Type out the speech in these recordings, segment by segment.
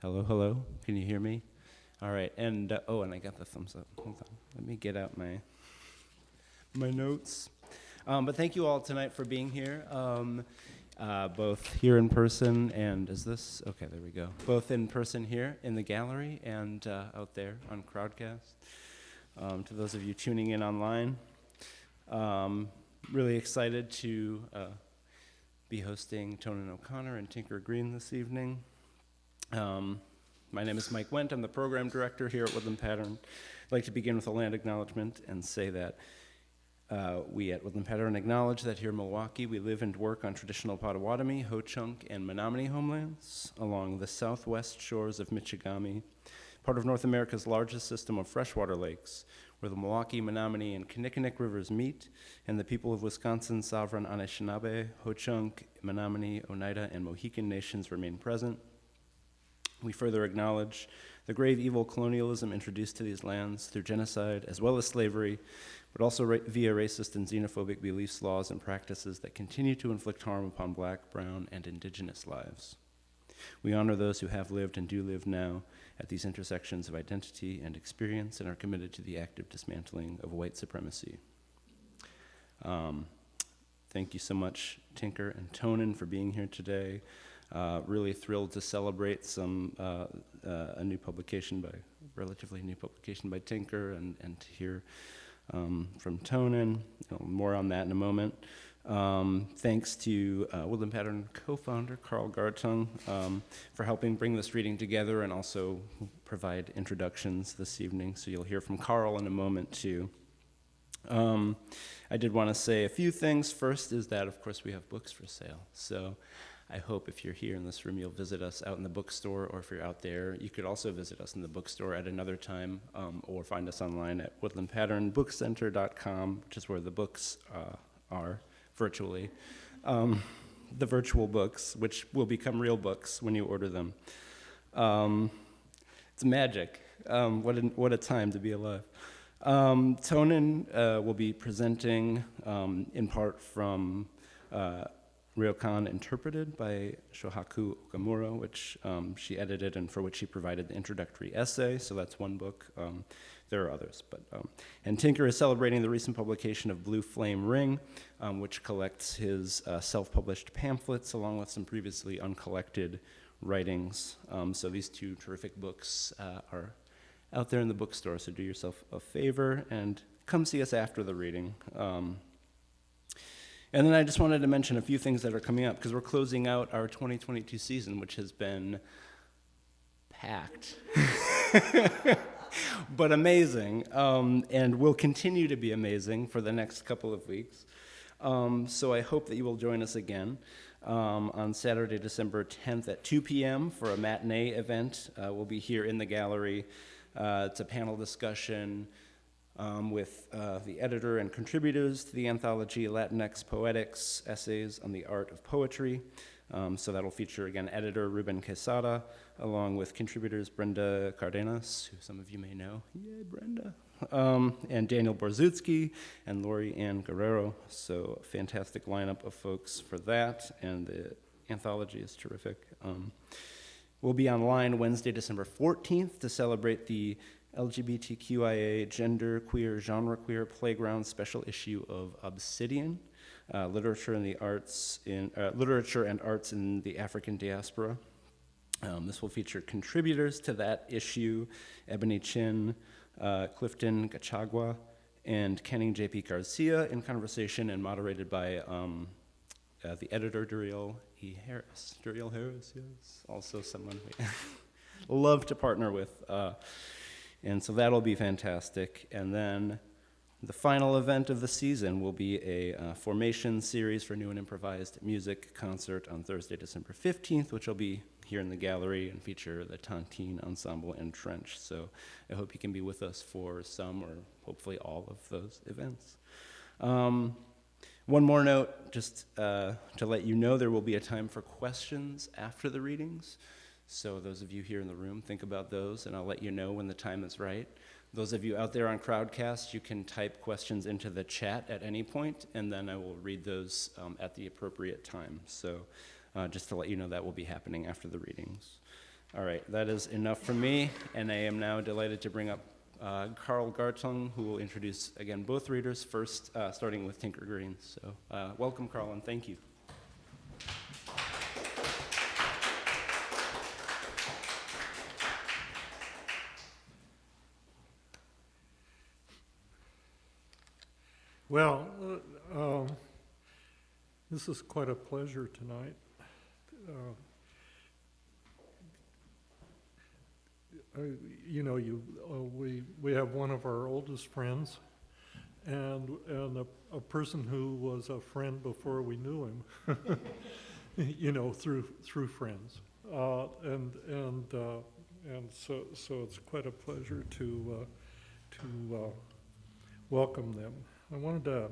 Hello, hello. Can you hear me? All right. And and I got the thumbs up. Hold on. Let me get out my notes. But thank you all tonight for being here, both here in person and okay, there we go. Both in person here in the gallery and out there on Crowdcast. To those of you tuning in online, really excited to be hosting Tonen O'Connor and Tinker Greene this evening. My name is Mike Wendt. I'm the program director here at Woodland Pattern. I'd like to begin with a land acknowledgement and say that we at Woodland Pattern acknowledge that here in Milwaukee we live and work on traditional Potawatomi, Ho-Chunk, and Menominee homelands along the southwest shores of Michigami, part of North America's largest system of freshwater lakes, where the Milwaukee, Menominee, and Kinnickinnic rivers meet, and the people of Wisconsin's sovereign Anishinaabe, Ho-Chunk, Menominee, Oneida, and Mohican nations remain present. We further acknowledge the grave evil colonialism introduced to these lands through genocide as well as slavery, but also via racist and xenophobic beliefs, laws, and practices that continue to inflict harm upon Black, Brown, and Indigenous lives. We honor those who have lived and do live now at these intersections of identity and experience and are committed to the active dismantling of white supremacy. Thank you so much, Tinker and Tonen, for being here today. Really thrilled to celebrate a relatively new publication by Tinker and to hear from Tonen. More on that in a moment. Thanks to Woodland Pattern co-founder Carl Gartung for helping bring this reading together and also provide introductions this evening. So you'll hear from Carl in a moment too. I did want to say a few things. First is that, of course, we have books for sale. So I hope if you're here in this room, you'll visit us out in the bookstore, or if you're out there, you could also visit us in the bookstore at another time, or find us online at woodlandpatternbookcenter.com, which is where the books are virtually. The virtual books, which will become real books when you order them. It's magic. What a time to be alive. Tonen will be presenting in part from Ryokan Interpreted by Shohaku Okumura, which she edited and for which she provided the introductory essay, so that's one book. There are others, and Tinker is celebrating the recent publication of Blue Flame Ring, which collects his self-published pamphlets along with some previously uncollected writings. So these two terrific books are out there in the bookstore, so do yourself a favor and come see us after the reading. And then I just wanted to mention a few things that are coming up, because we're closing out our 2022 season, which has been packed, but amazing, and will continue to be amazing for the next couple of weeks. So I hope that you will join us again on Saturday, December 10th at 2 p.m. for a matinee event. We'll be here in the gallery. It's a panel discussion with the editor and contributors to the anthology Latinx Poetics, Essays on the Art of Poetry. So that'll feature, again, editor Ruben Quesada, along with contributors Brenda Cardenas, who some of you may know. Yay, Brenda. And Daniel Borzutsky and Lori Ann Guerrero. So a fantastic lineup of folks for that, and the anthology is terrific. We'll be online Wednesday, December 14th to celebrate the LGBTQIA Gender Queer Genre Queer Playground special issue of Obsidian, Literature and Arts in the African Diaspora. This will feature contributors to that issue, Ebony Chin, Clifton Gachagua, and Kenning J.P. Garcia, in conversation and moderated by the editor, Duriel E. Harris. Duriel Harris, yes, also someone we love to partner with. And so that'll be fantastic. And then the final event of the season will be a formation series for new and improvised music concert on Thursday, December 15th, which will be here in the gallery and feature the Tontine Ensemble and Trench. So I hope you can be with us for some or hopefully all of those events. One more note, just to let you know, there will be a time for questions after the readings. So those of you here in the room, think about those, and I'll let you know when the time is right. Those of you out there on Crowdcast, you can type questions into the chat at any point, and then I will read those at the appropriate time. So just to let you know, that will be happening after the readings. All right, that is enough from me, and I am now delighted to bring up Carl Gartung, who will introduce, again, both readers, first starting with Tinker Greene. So welcome, Carl, and thank you. Well, this is quite a pleasure tonight. We have one of our oldest friends, and a person who was a friend before we knew him, through friends, and so it's quite a pleasure to welcome them. I wanted to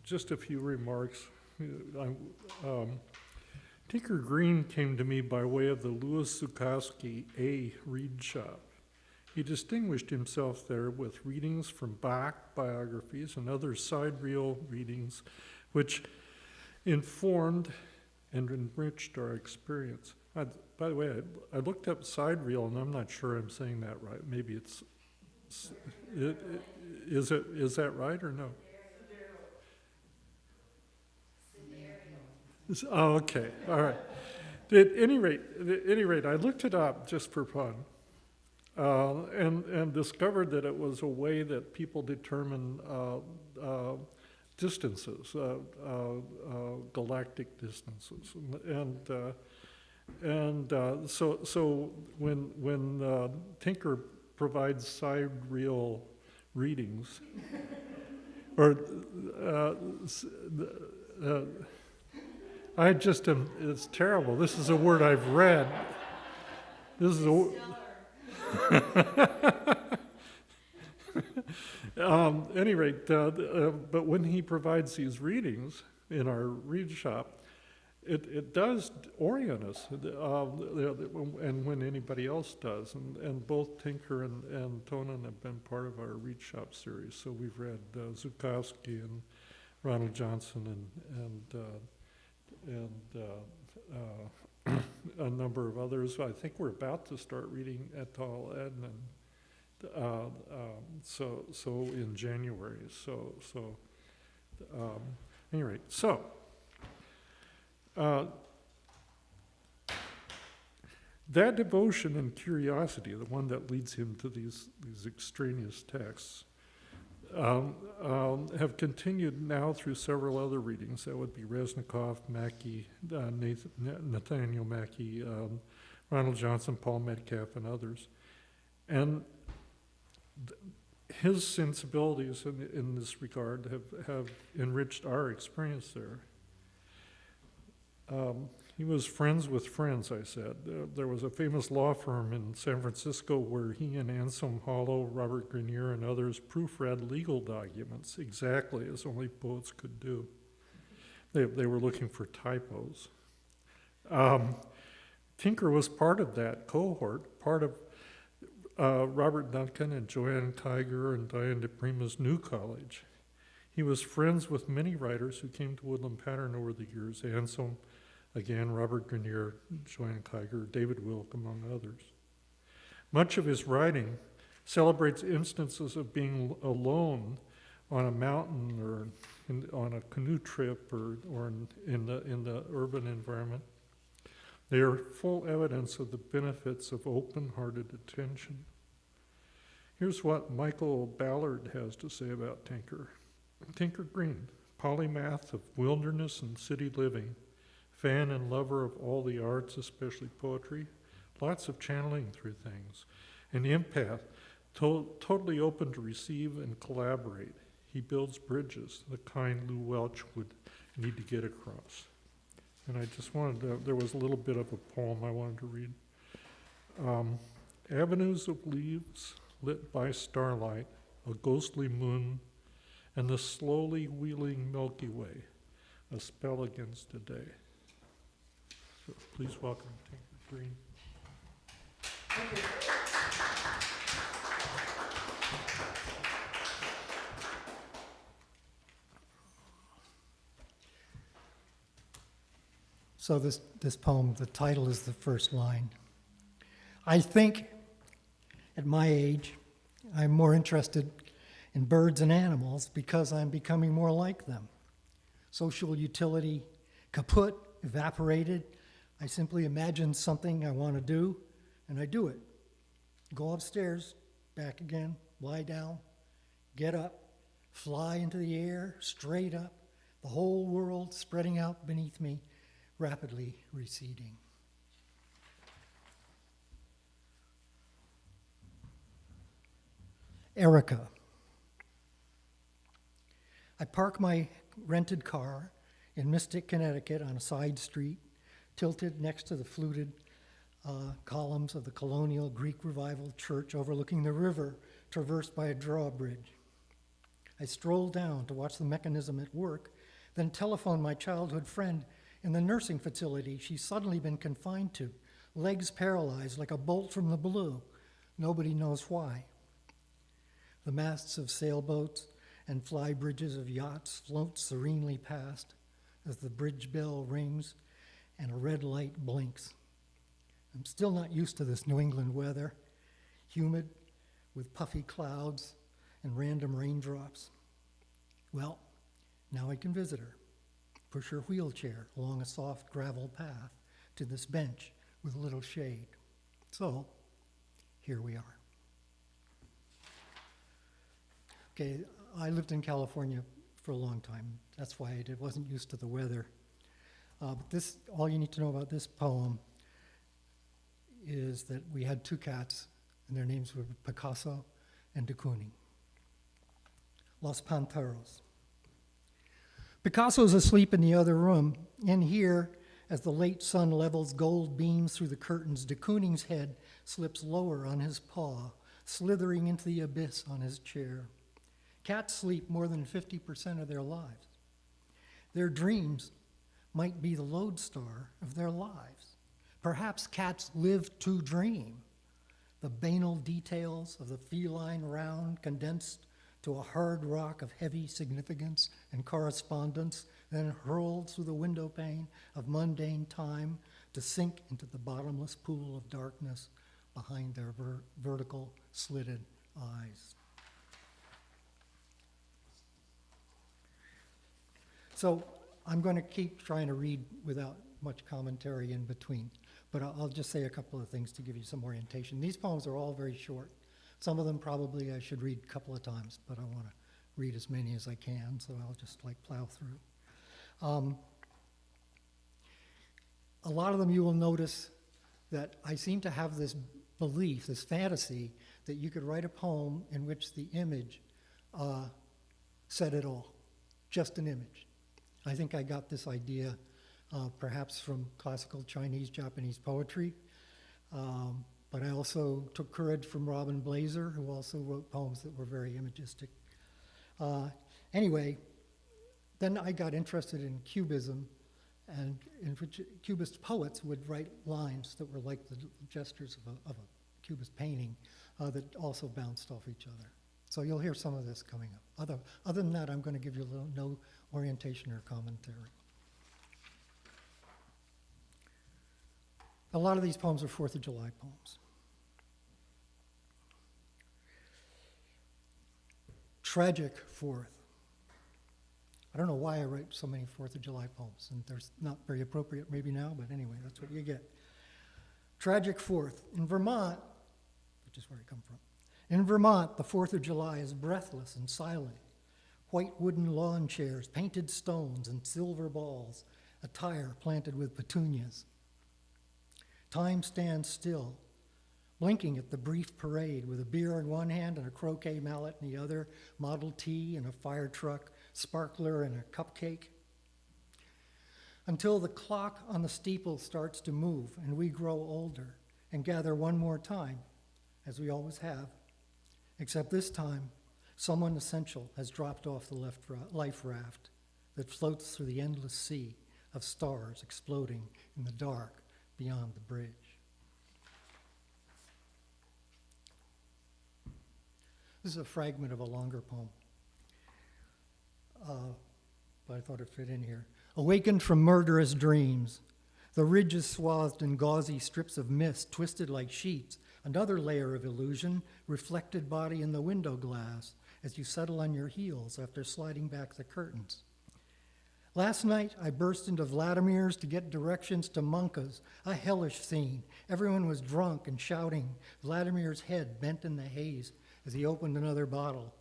just a few remarks. Tinker Greene came to me by way of the Louis Zukowski A Read Shop. He distinguished himself there with readings from Bach biographies and other sidereal readings, which informed and enriched our experience. By the way, I looked up sidereal, and I'm not sure I'm saying that right. Maybe is that right or no? Oh, okay, all right. At any rate, I looked it up just for fun, and discovered that it was a way that people determine distances, galactic distances, and so when Tinker provides sidereal readings, or I just am, it's terrible. This is a word I've read. This is any rate, but when he provides these readings in our read shop, it does orient us, and when anybody else does. And both Tinker and Tonen have been part of our read shop series. So we've read Zukowski and Ronald Johnson and a number of others. I think we're about to start reading Et al. Edmund, so in January. Anyway, that devotion and curiosity, the one that leads him to these extraneous texts, have continued now through several other readings. That would be Reznikov, Mackey, Nathaniel Mackey, Ronald Johnson, Paul Metcalf, and others. And his sensibilities in this regard have enriched our experience there. He was friends with friends, I said. There was a famous law firm in San Francisco where he and Anselm Hollow, Robert Greene, and others proofread legal documents exactly as only poets could do. They were looking for typos. Tinker was part of that cohort, part of Robert Duncan and Joanne Kyger and Diane di Prima's new college. He was friends with many writers who came to Woodland Pattern over the years, Anselm, again, Robert Greene, Joanne Kyger, David Wilk, among others. Much of his writing celebrates instances of being alone on a mountain or on a canoe trip or in the urban environment. They are full evidence of the benefits of open-hearted attention. Here's what Michael Ballard has to say about Tinker. Tinker Greene, polymath of wilderness and city living, fan and lover of all the arts, especially poetry, lots of channeling through things, an empath, totally open to receive and collaborate. He builds bridges, the kind Lou Welch would need to get across. And I just wanted to, there was a little bit of a poem I wanted to read. Avenues of leaves lit by starlight, a ghostly moon, and the slowly wheeling Milky Way, a spell against a day. So please welcome Tinker Greene. So this poem, the title is the first line. I think at my age, I'm more interested in birds and animals because I'm becoming more like them. Social utility kaput, evaporated. I simply imagine something I want to do, and I do it. Go upstairs, back again, lie down, get up, fly into the air, straight up, the whole world spreading out beneath me, rapidly receding. Erica. I park my rented car in Mystic, Connecticut on a side street, tilted next to the fluted columns of the colonial Greek Revival church overlooking the river, traversed by a drawbridge. I stroll down to watch the mechanism at work, then telephone my childhood friend in the nursing facility she's suddenly been confined to, legs paralyzed like a bolt from the blue. Nobody knows why. The masts of sailboats and fly bridges of yachts float serenely past as the bridge bell rings and a red light blinks. I'm still not used to this New England weather, humid with puffy clouds and random raindrops. Well, now I can visit her, push her wheelchair along a soft gravel path to this bench with a little shade. So, here we are. Okay, I lived in California for a long time. That's why I wasn't used to the weather. But this, all you need to know about this poem is that we had two cats, and their names were Picasso and de Kooning. Los Panteros. Picasso's asleep in the other room. In here, as the late sun levels gold beams through the curtains, de Kooning's head slips lower on his paw, slithering into the abyss on his chair. Cats sleep more than 50% of their lives. Their dreams might be the lodestar of their lives. Perhaps cats live to dream. The banal details of the feline round condensed to a hard rock of heavy significance and correspondence, then hurled through the window pane of mundane time to sink into the bottomless pool of darkness behind their vertical slitted eyes. So I'm going to keep trying to read without much commentary in between, but I'll just say a couple of things to give you some orientation. These poems are all very short. Some of them probably I should read a couple of times, but I want to read as many as I can, so I'll just plow through. A lot of them you will notice that I seem to have this belief, this fantasy, that you could write a poem in which the image said it all, just an image. I think I got this idea perhaps from classical Chinese, Japanese poetry, but I also took courage from Robin Blazer, who also wrote poems that were very imagistic. Anyway, then I got interested in Cubism, and in which Cubist poets would write lines that were like the gestures of a Cubist painting that also bounced off each other. So you'll hear some of this coming up. Other than that, I'm going to give you no orientation or commentary. A lot of these poems are 4th of July poems. Tragic 4th. I don't know why I write so many 4th of July poems, and they're not very appropriate maybe now, but anyway, that's what you get. Tragic 4th. In Vermont, which is where I come from, in Vermont, the 4th of July is breathless and silent. White wooden lawn chairs, painted stones, and silver balls, a tire planted with petunias. Time stands still, blinking at the brief parade with a beer in one hand and a croquet mallet in the other, Model T and a fire truck, sparkler and a cupcake. Until the clock on the steeple starts to move and we grow older and gather one more time, as we always have, except this time, someone essential has dropped off the life raft that floats through the endless sea of stars exploding in the dark beyond the bridge. This is a fragment of a longer poem, but I thought it fit in here. Awakened from murderous dreams, The ridge is swathed in gauzy strips of mist, twisted like sheets, another layer of illusion, reflected body in the window glass as you settle on your heels after sliding back the curtains. Last night, I burst into Vladimir's to get directions to Munka's, a hellish scene. Everyone was drunk and shouting, Vladimir's head bent in the haze as he opened another bottle.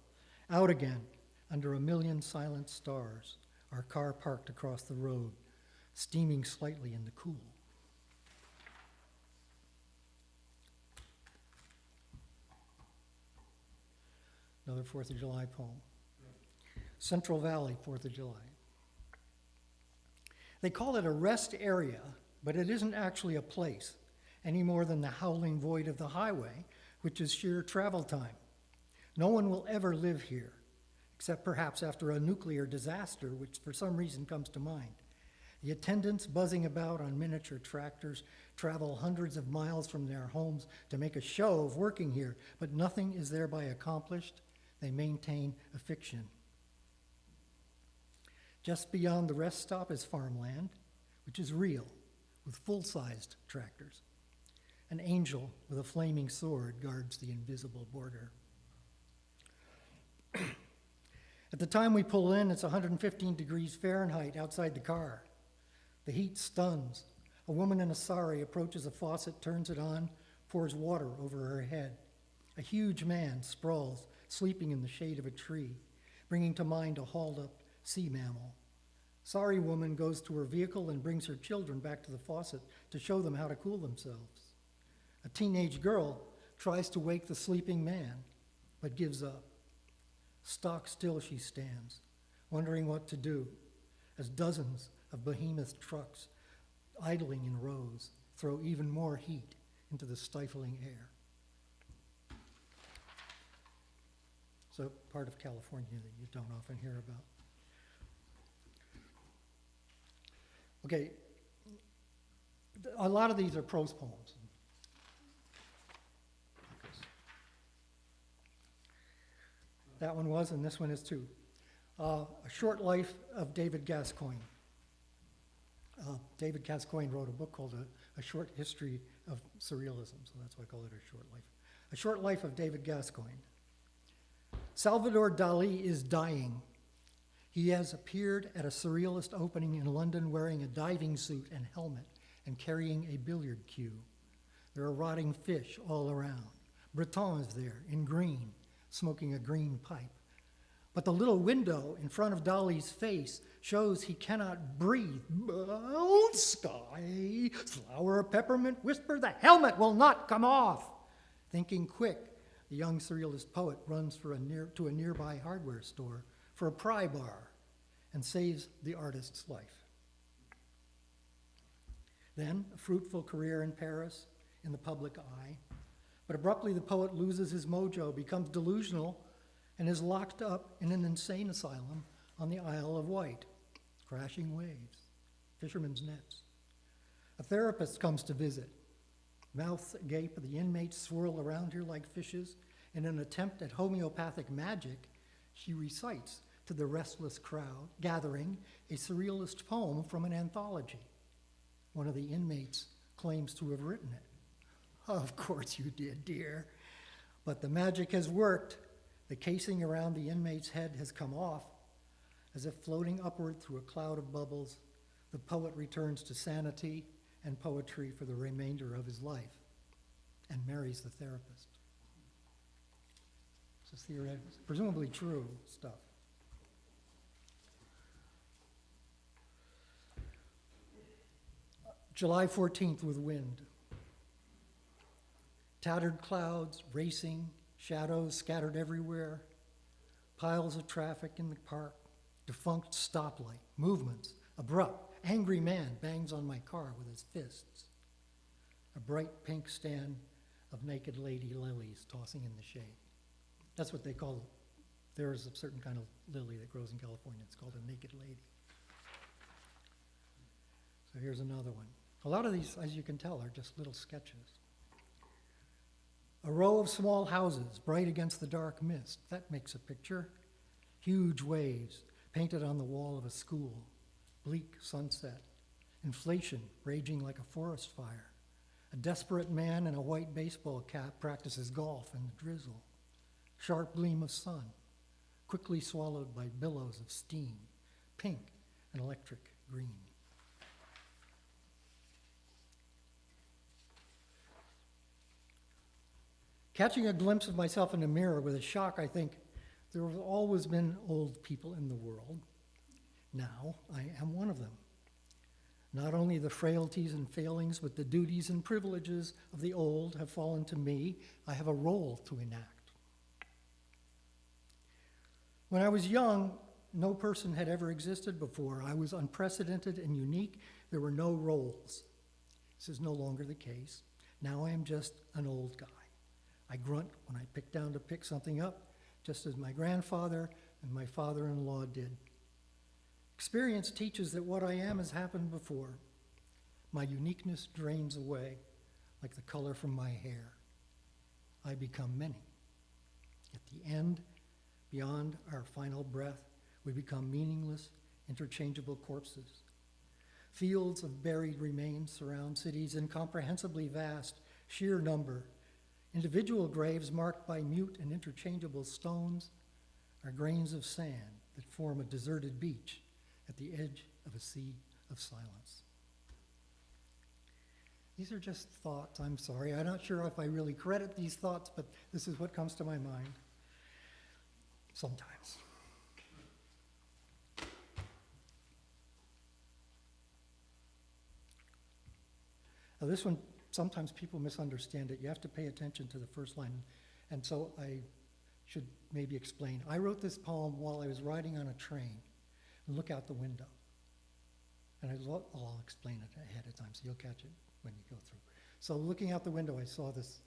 Out again, under a million silent stars, our car parked across the road, steaming slightly in the cool. Another 4th of July poem. Central Valley, 4th of July. They call it a rest area, but it isn't actually a place, any more than the howling void of the highway, which is sheer travel time. No one will ever live here, except perhaps after a nuclear disaster, which for some reason comes to mind. The attendants buzzing about on miniature tractors travel hundreds of miles from their homes to make a show of working here, but nothing is thereby accomplished. They maintain a fiction. Just beyond the rest stop is farmland, which is real, with full-sized tractors. An angel with a flaming sword guards the invisible border. At the time we pull in, it's 115 degrees Fahrenheit outside the car. The heat stuns. A woman in a sari approaches a faucet, turns it on, pours water over her head. A huge man sprawls, sleeping in the shade of a tree, bringing to mind a hauled-up sea mammal. Sari woman goes to her vehicle and brings her children back to the faucet to show them how to cool themselves. A teenage girl tries to wake the sleeping man, but gives up. Stock still she stands, wondering what to do, as dozens of behemoth trucks, idling in rows, throw even more heat into the stifling air. It's a part of California that you don't often hear about. Okay, a lot of these are prose poems. That one was, and this one is too. A Short Life of David Gascoigne. David Gascoigne wrote a book called A Short History of Surrealism, so that's why I call it A Short Life. A Short Life of David Gascoigne. Salvador Dali is dying. He has appeared at a surrealist opening in London wearing a diving suit and helmet and carrying a billiard cue. There are rotting fish all around. Breton is there in green, smoking a green pipe. But the little window in front of Dali's face shows he cannot breathe. Bold sky, flower of peppermint whisper, the helmet will not come off. Thinking quick, the young surrealist poet runs to a nearby hardware store for a pry bar and saves the artist's life. Then, a fruitful career in Paris, in the public eye. But abruptly, the poet loses his mojo, becomes delusional, and is locked up in an insane asylum on the Isle of Wight. Crashing waves, fishermen's nets. A therapist comes to visit. Mouths agape, the inmates swirl around her like fishes. In an attempt at homeopathic magic, she recites to the restless crowd gathering a surrealist poem from an anthology. One of the inmates claims to have written it. Of course you did, dear. But the magic has worked. The casing around the inmate's head has come off. As if floating upward through a cloud of bubbles, the poet returns to sanity and poetry for the remainder of his life and marries the therapist. This is theoretical, presumably true stuff. July 14th with wind. Tattered clouds, racing, shadows scattered everywhere, piles of traffic in the park, defunct stoplight, movements, abrupt, angry man bangs on my car with his fists. A bright pink stand of naked lady lilies tossing in the shade. That's what they call, there is a certain kind of lily that grows in California. It's called a naked lady. So here's another one. A lot of these, as you can tell, are just little sketches. A row of small houses, bright against the dark mist. That makes a picture. Huge waves painted on the wall of a school. Bleak sunset. inflation raging like a forest fire. A desperate man in a white baseball cap practices golf in the drizzle. Sharp gleam of sun, quickly swallowed by billows of steam, pink and electric green. Catching a glimpse of myself in the mirror with a shock, I think, there have always been old people in the world. Now I am one of them. Not only the frailties and failings, but the duties and privileges of the old have fallen to me. I have a role to enact. When I was young, no person had ever existed before. I was unprecedented and unique. There were no roles. This is no longer the case. Now I am just an old guy. I grunt when I pick down to pick something up, just as my grandfather and my father-in-law did. Experience teaches that what I am has happened before. My uniqueness drains away like the color from my hair. I become many. At the end, beyond our final breath, we become meaningless, interchangeable corpses. Fields of buried remains surround cities incomprehensibly vast, sheer number. Individual graves marked by mute and interchangeable stones are grains of sand that form a deserted beach at the edge of a sea of silence. These are just thoughts, I'm sorry. I'm not sure if I really credit these thoughts, but this is what comes to my mind sometimes. Now this one, sometimes people misunderstand it. You have to pay attention to the first line. And so I should maybe explain. I wrote this poem while I was riding on a train and look out the window. And I'll explain it ahead of time so you'll catch it when you go through. So looking out the window, I saw this,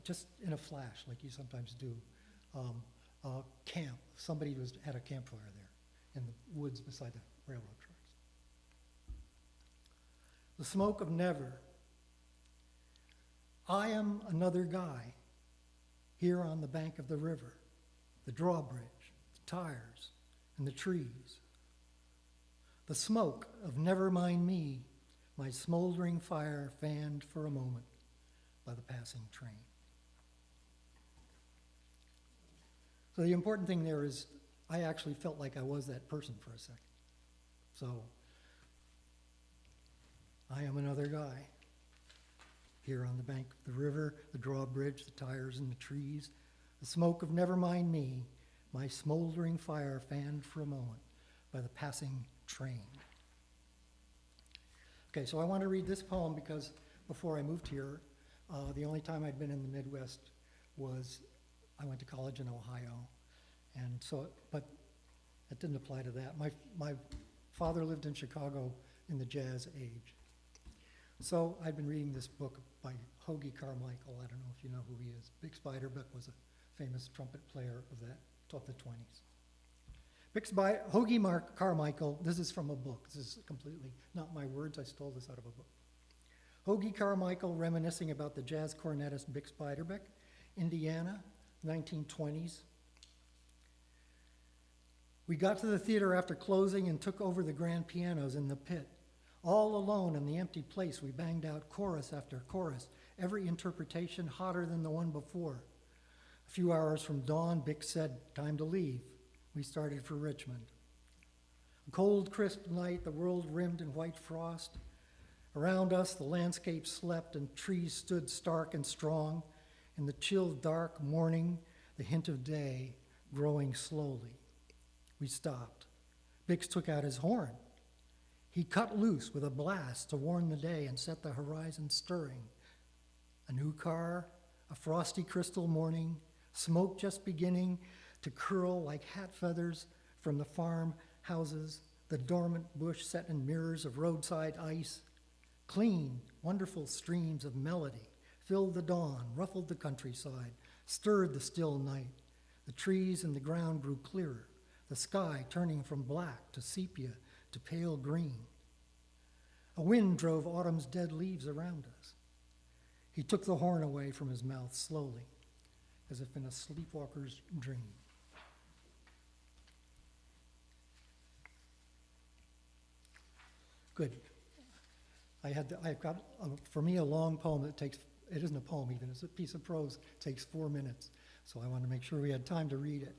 just in a flash, like you sometimes do, a camp. Somebody had a campfire there in the woods beside the railroad tracks. The smoke of never. I am another guy here on the bank of the river, the drawbridge, the tires, and the trees. The smoke of never mind me, my smoldering fire fanned for a moment by the passing train. So the important thing there is I actually felt like I was that person for a second. So I am another guy here on the bank of the river, the drawbridge, the tires, and the trees. The smoke of never mind me, my smoldering fire fanned for a moment by the passing train. Okay, so I want to read this poem because before I moved here, the only time I'd been in the Midwest was I went to college in Ohio, and so, but it didn't apply to that. My father lived in Chicago in the Jazz Age. So I'd been reading this book by Hoagy Carmichael. I don't know if you know who he is. Bix Beiderbecke was a famous trumpet player of the 20s. Hoagy Carmichael, this is from a book. This is completely not my words. I stole this out of a book. Hoagy Carmichael reminiscing about the jazz cornetist Bix Beiderbecke, Indiana, 1920s. We got to the theater after closing and took over the grand pianos in the pit. All alone in the empty place, we banged out chorus after chorus, every interpretation hotter than the one before. A few hours from dawn, Bix said, "Time to leave." We started for Richmond. A cold, crisp night, the world rimmed in white frost. Around us, the landscape slept and trees stood stark and strong. In the chill, dark morning, the hint of day growing slowly. We stopped. Bix took out his horn. He cut loose with a blast to warn the day and set the horizon stirring. A new car, a frosty crystal morning, smoke just beginning to curl like hat feathers from the farm houses, the dormant bush set in mirrors of roadside ice. Clean, wonderful streams of melody filled the dawn, ruffled the countryside, stirred the still night. The trees and the ground grew clearer, the sky turning from black to sepia to pale green. A wind drove autumn's dead leaves around us. He took the horn away from his mouth slowly, as if in a sleepwalker's dream. Good. I've got, for me, a long poem that takes, it isn't a poem even, it's a piece of prose, takes 4 minutes. So I wanted to make sure we had time to read it.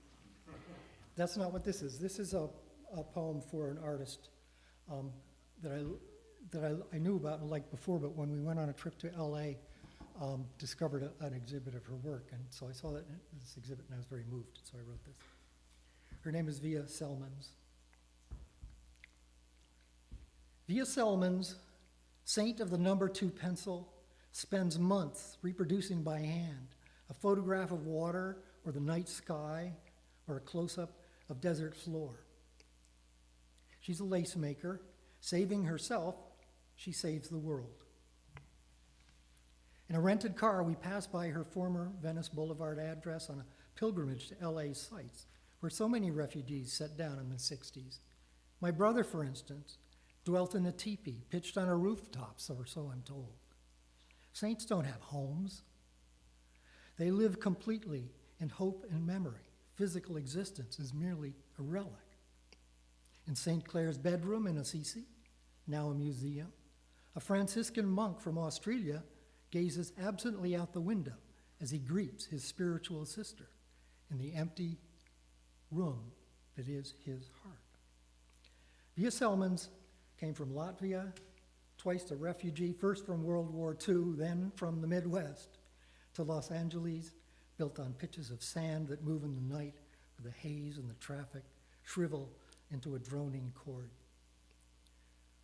That's not what this is. This is a poem for an artist that I knew about and liked before, but when we went on a trip to LA, discovered an exhibit of her work. And so I saw that in this exhibit and I was very moved, so I wrote this. Her name is Via Selmans. Via Selmans, saint of the number 2 pencil, spends months reproducing by hand a photograph of water or the night sky or a close-up of desert floor. She's a lace maker. Saving herself, she saves the world. In a rented car, we pass by her former Venice Boulevard address on a pilgrimage to LA sites where so many refugees sat down in the 60s. My brother, for instance, dwelt in a teepee pitched on a rooftop, or so I'm told. Saints don't have homes. They live completely in hope and memory. Physical existence is merely a relic. In St. Clair's bedroom in Assisi, now a museum, a Franciscan monk from Australia gazes absently out the window as he greets his spiritual sister in the empty room that is his heart. Via Selmans came from Latvia, twice a refugee, first from World War II, then from the Midwest, to Los Angeles, built on pitches of sand that move in the night where the haze and the traffic shrivel into a droning chord.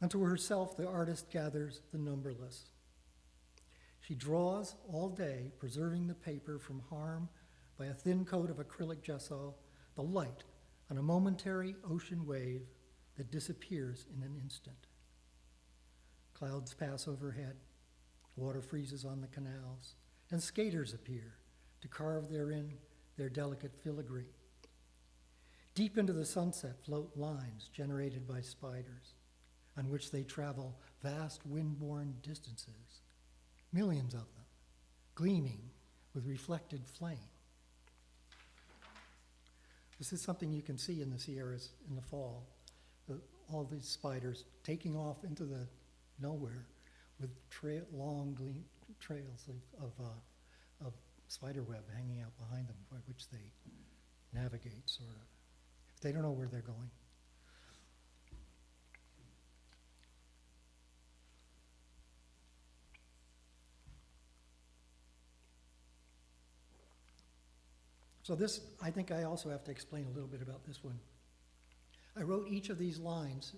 Unto herself, the artist gathers the numberless. She draws all day, preserving the paper from harm by a thin coat of acrylic gesso, the light on a momentary ocean wave that disappears in an instant. Clouds pass overhead, water freezes on the canals, and skaters appear to carve therein their delicate filigree. Deep into the sunset float lines generated by spiders, on which they travel vast wind-borne distances, millions of them, gleaming with reflected flame. This is something you can see in the Sierras in the fall, all these spiders taking off into the nowhere with long trails of spider web hanging out behind them, by which they navigate, sort of. They don't know where they're going. So this, I think I also have to explain a little bit about this one. I wrote each of these lines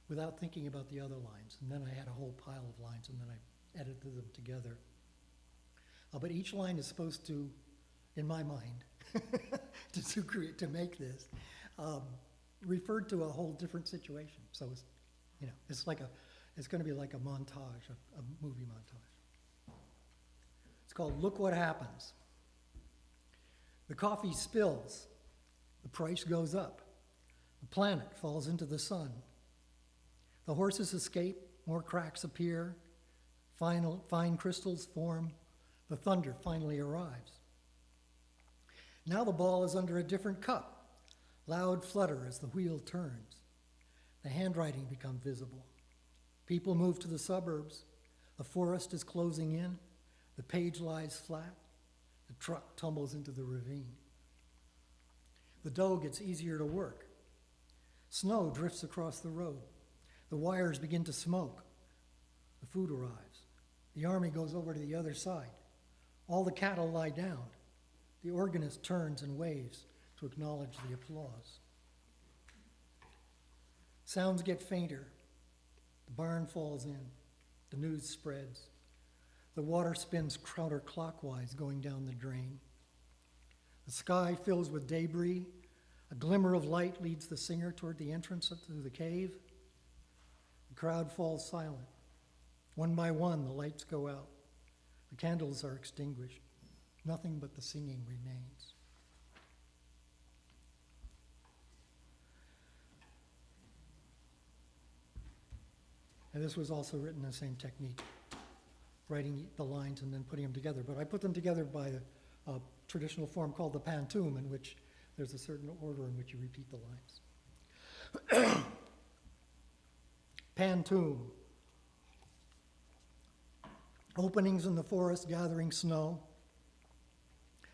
without thinking about the other lines, and then I had a whole pile of lines, and then I edited them together. But each line is supposed to, in my mind, to make this, referred to a whole different situation. So it's, it's going to be like a montage, a movie montage. It's called Look What Happens. The coffee spills, the price goes up, the planet falls into the sun. The horses escape, more cracks appear, fine crystals form, the thunder finally arrives. Now the ball is under a different cup, loud flutter as the wheel turns. The handwriting becomes visible. People move to the suburbs, the forest is closing in, the page lies flat, the truck tumbles into the ravine. The dough gets easier to work. Snow drifts across the road. The wires begin to smoke. The food arrives. The army goes over to the other side. All the cattle lie down. The organist turns and waves to acknowledge the applause. Sounds get fainter. The barn falls in. The news spreads. The water spins counterclockwise going down the drain. The sky fills with debris. A glimmer of light leads the singer toward the entrance to the cave. The crowd falls silent. One by one, the lights go out. The candles are extinguished. Nothing but the singing remains. And this was also written in the same technique, writing the lines and then putting them together. But I put them together by a traditional form called the pantoum, in which there's a certain order in which you repeat the lines. Pantoum. Openings in the forest gathering snow.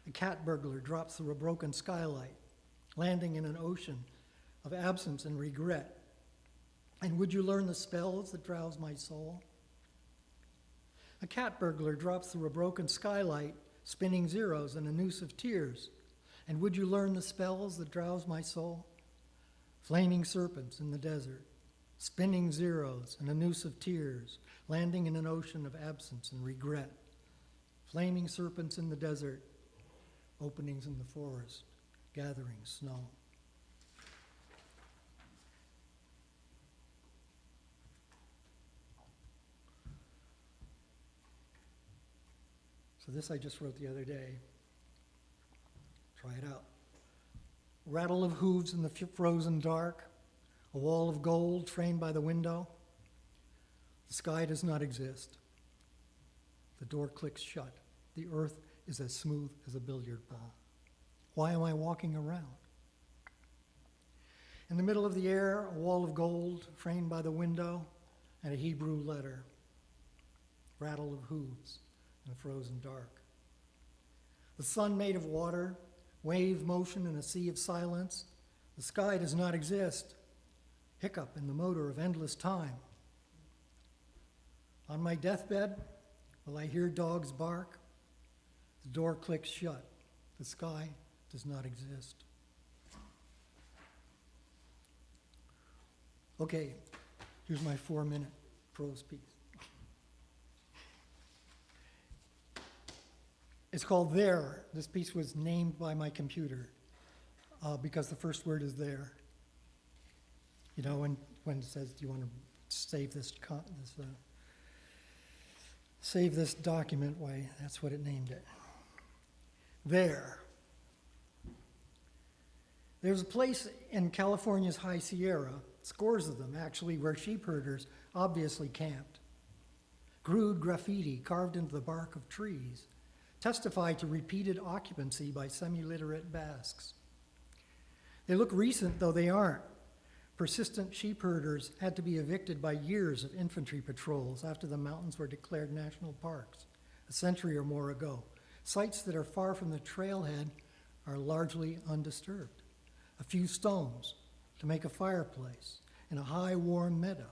A cat burglar drops through a broken skylight, landing in an ocean of absence and regret. And would you learn the spells that drowse my soul? A cat burglar drops through a broken skylight, spinning zeros in a noose of tears. And would you learn the spells that drowse my soul? Flaming serpents in the desert, spinning zeros in a noose of tears, landing in an ocean of absence and regret. Flaming serpents in the desert, openings in the forest, gathering snow. So this I just wrote the other day. Try it out. Rattle of hooves in the frozen dark, a wall of gold framed by the window. The sky does not exist. The door clicks shut. The earth is as smooth as a billiard ball. Why am I walking around? In the middle of the air, a wall of gold framed by the window and a Hebrew letter. Rattle of hooves in the frozen dark. The sun made of water, wave motion in a sea of silence. The sky does not exist. Hiccup in the motor of endless time. On my deathbed, will I hear dogs bark? The door clicks shut. The sky does not exist. Okay, here's my 4-minute prose piece. It's called There. This piece was named by my computer because the first word is there. You know, when it says, do you want to save this document? Why, that's what it named it. There. There's a place in California's High Sierra, scores of them actually, where sheep herders obviously camped. Crude graffiti carved into the bark of trees testify to repeated occupancy by semi-literate Basques. They look recent, though they aren't. Persistent sheep herders had to be evicted by years of infantry patrols after the mountains were declared national parks, a century or more ago. Sites that are far from the trailhead are largely undisturbed. A few stones to make a fireplace in a high, warm meadow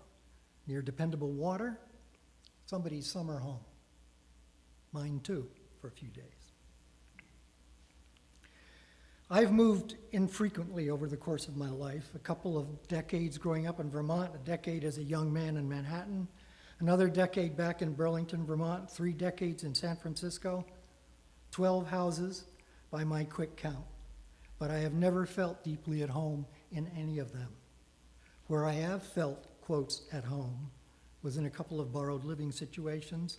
near dependable water, somebody's summer home. Mine too, for a few days. I've moved infrequently over the course of my life, a couple of decades growing up in Vermont, a decade as a young man in Manhattan, another decade back in Burlington, Vermont, 3 decades in San Francisco, 12 houses by my quick count. But I have never felt deeply at home in any of them. Where I have felt, quotes, at home, was in a couple of borrowed living situations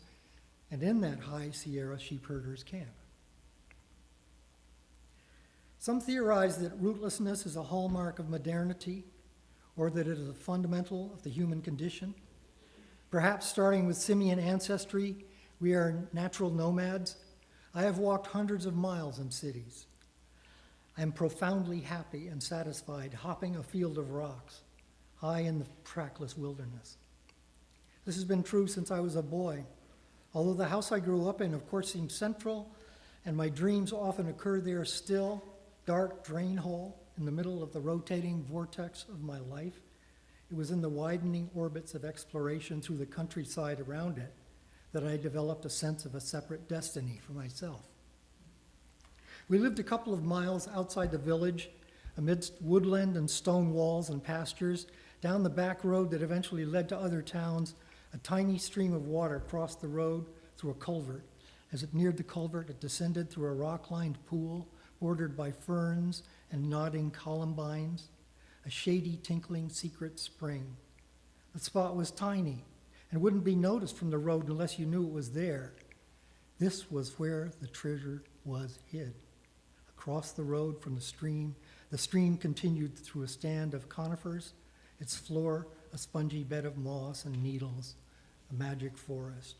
and in that High Sierra sheep herders camp. Some theorize that rootlessness is a hallmark of modernity, or that it is a fundamental of the human condition. Perhaps starting with simian ancestry, we are natural nomads. I have walked hundreds of miles in cities. I am profoundly happy and satisfied hopping a field of rocks high in the trackless wilderness. This has been true since I was a boy. Although the house I grew up in, of course, seems central, and my dreams often occur there still, dark drain hole in the middle of the rotating vortex of my life, it was in the widening orbits of exploration through the countryside around it that I developed a sense of a separate destiny for myself. We lived a couple of miles outside the village, amidst woodland and stone walls and pastures. Down the back road that eventually led to other towns, a tiny stream of water crossed the road through a culvert. As it neared the culvert, it descended through a rock-lined pool bordered by ferns and nodding columbines, a shady, tinkling secret spring. The spot was tiny and wouldn't be noticed from the road unless you knew it was there. This was where the treasure was hid. Across the road from the stream continued through a stand of conifers, its floor a spongy bed of moss and needles, a magic forest.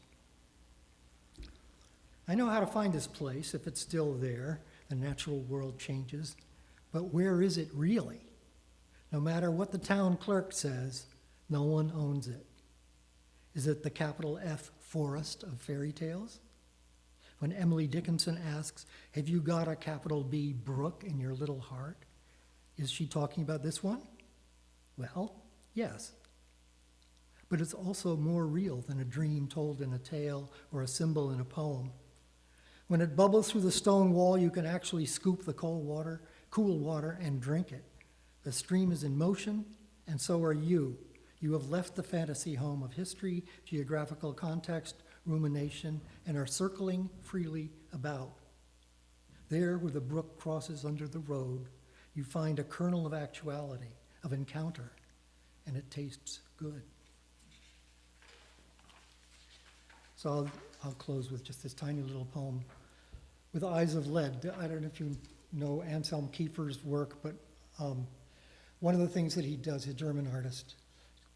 I know how to find this place if it's still there. The natural world changes, but where is it really? No matter what the town clerk says, no one owns it. Is it the capital F forest of fairy tales? When Emily Dickinson asks, have you got a capital B brook in your little heart? Is she talking about this one? Well, yes. But it's also more real than a dream told in a tale or a symbol in a poem. When it bubbles through the stone wall, you can actually scoop the cool water, and drink it. The stream is in motion, and so are you. You have left the fantasy home of history, geographical context, rumination, and are circling freely about. There, where the brook crosses under the road, you find a kernel of actuality, of encounter, and it tastes good. So I'll close with just this tiny little poem. With Eyes of Lead. I don't know if you know Anselm Kiefer's work, but one of the things that he does, he's a German artist,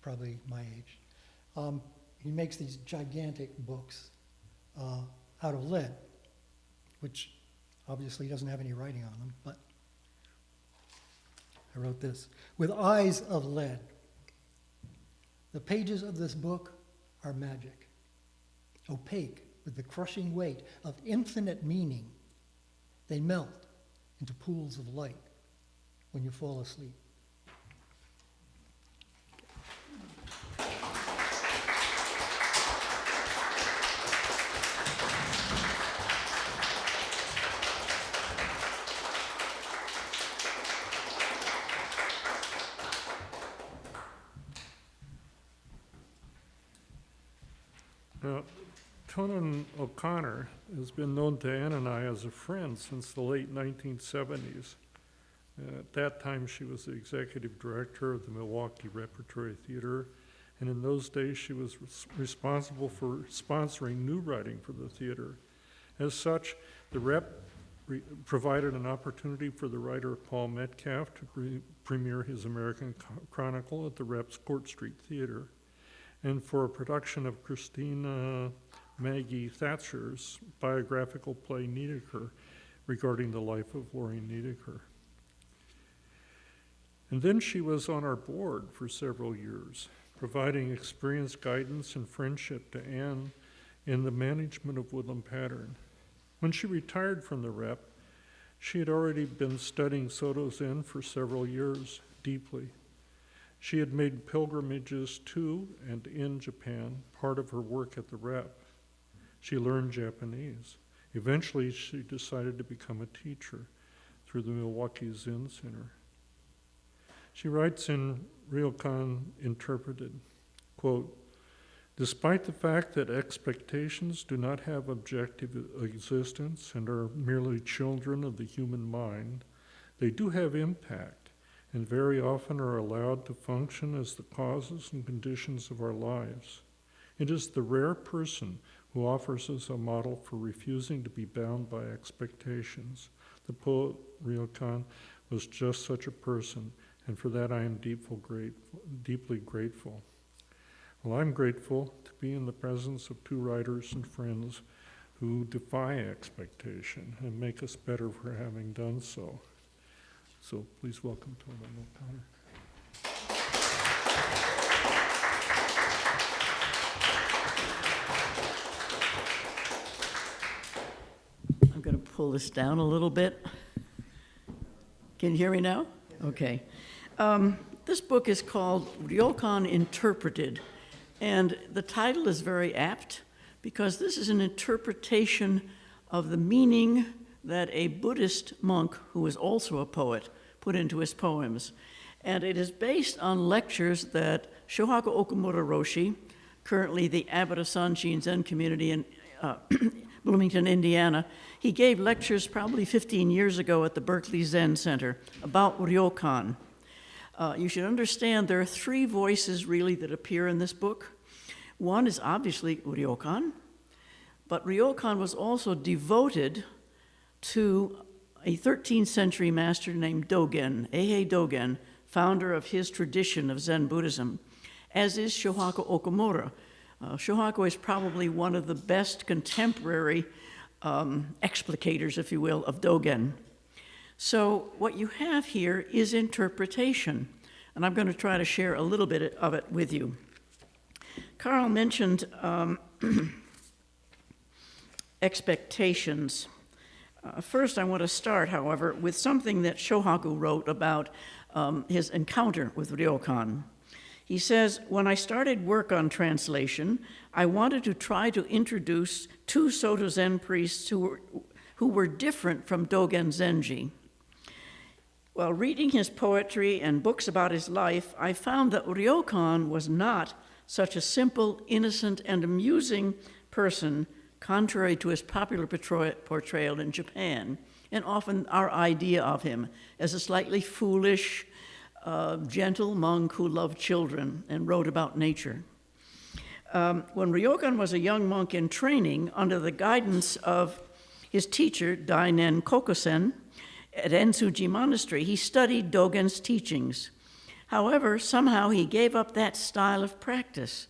probably my age, he makes these gigantic books out of lead, which obviously doesn't have any writing on them, but I wrote this. With eyes of lead. The pages of this book are magic, opaque with the crushing weight of infinite meaning. They melt into pools of light when you fall asleep. Now, Tonen O'Connor has been known to Ann and I as a friend since the late 1970s. At that time, she was the executive director of the Milwaukee Repertory Theater, and in those days, she was responsible for sponsoring new writing for the theater. As such, the Rep provided an opportunity for the writer Paul Metcalf to premiere his American Chronicle at the Rep's Court Street Theater, and for a production of Christina Maggie Thatcher's biographical play Niedeker regarding the life of Lorraine Niedeker. And then she was on our board for several years, providing experienced guidance and friendship to Anne in the management of Woodland Pattern. When she retired from the Rep, she had already been studying Soto Zen for several years deeply. She had made pilgrimages to and in Japan part of her work at the Rep. She learned Japanese. Eventually, she decided to become a teacher through the Milwaukee Zen Center. She writes in Ryokan Interpreted, quote, "Despite the fact that expectations do not have objective existence and are merely children of the human mind, they do have impact and very often are allowed to function as the causes and conditions of our lives. It is the rare person who offers us a model for refusing to be bound by expectations. The poet Ryokan was just such a person, and for that I am deeply grateful. Well, I'm grateful to be in the presence of two writers and friends who defy expectation and make us better for having done so. So please welcome Tonen O'Connor. I'm going to pull this down a little bit. Can you hear me now? Okay. This book is called Ryokan Interpreted, and the title is very apt because this is an interpretation of the meaning that a Buddhist monk, who is also a poet, put into his poems. And it is based on lectures that Shohaku Okumura Roshi, currently the abbot of Sanshin Zen community in Bloomington, Indiana, he gave lectures probably 15 years ago at the Berkeley Zen Center about Ryokan. You should understand there are three voices really that appear in this book. One is obviously Ryokan, but Ryokan was also devoted to a 13th century master named Dogen, Eihei Dogen, founder of his tradition of Zen Buddhism, as is Shohaku Okumura. Shohaku is probably one of the best contemporary explicators, if you will, of Dogen. So what you have here is interpretation, and I'm going to try to share a little bit of it with you. Carl mentioned expectations. First, I want to start, however, with something that Shohaku wrote about his encounter with Ryokan. He says, when I started work on translation, I wanted to try to introduce two Soto Zen priests who were different from Dogen Zenji. While reading his poetry and books about his life, I found that Ryokan was not such a simple, innocent, and amusing person, contrary to his popular portrayal in Japan, and often our idea of him as a slightly foolish, gentle monk who loved children and wrote about nature. When Ryokan was a young monk in training under the guidance of his teacher, Dainen Kokusen, at Ensuji Monastery, he studied Dogen's teachings. However, somehow he gave up that style of practice.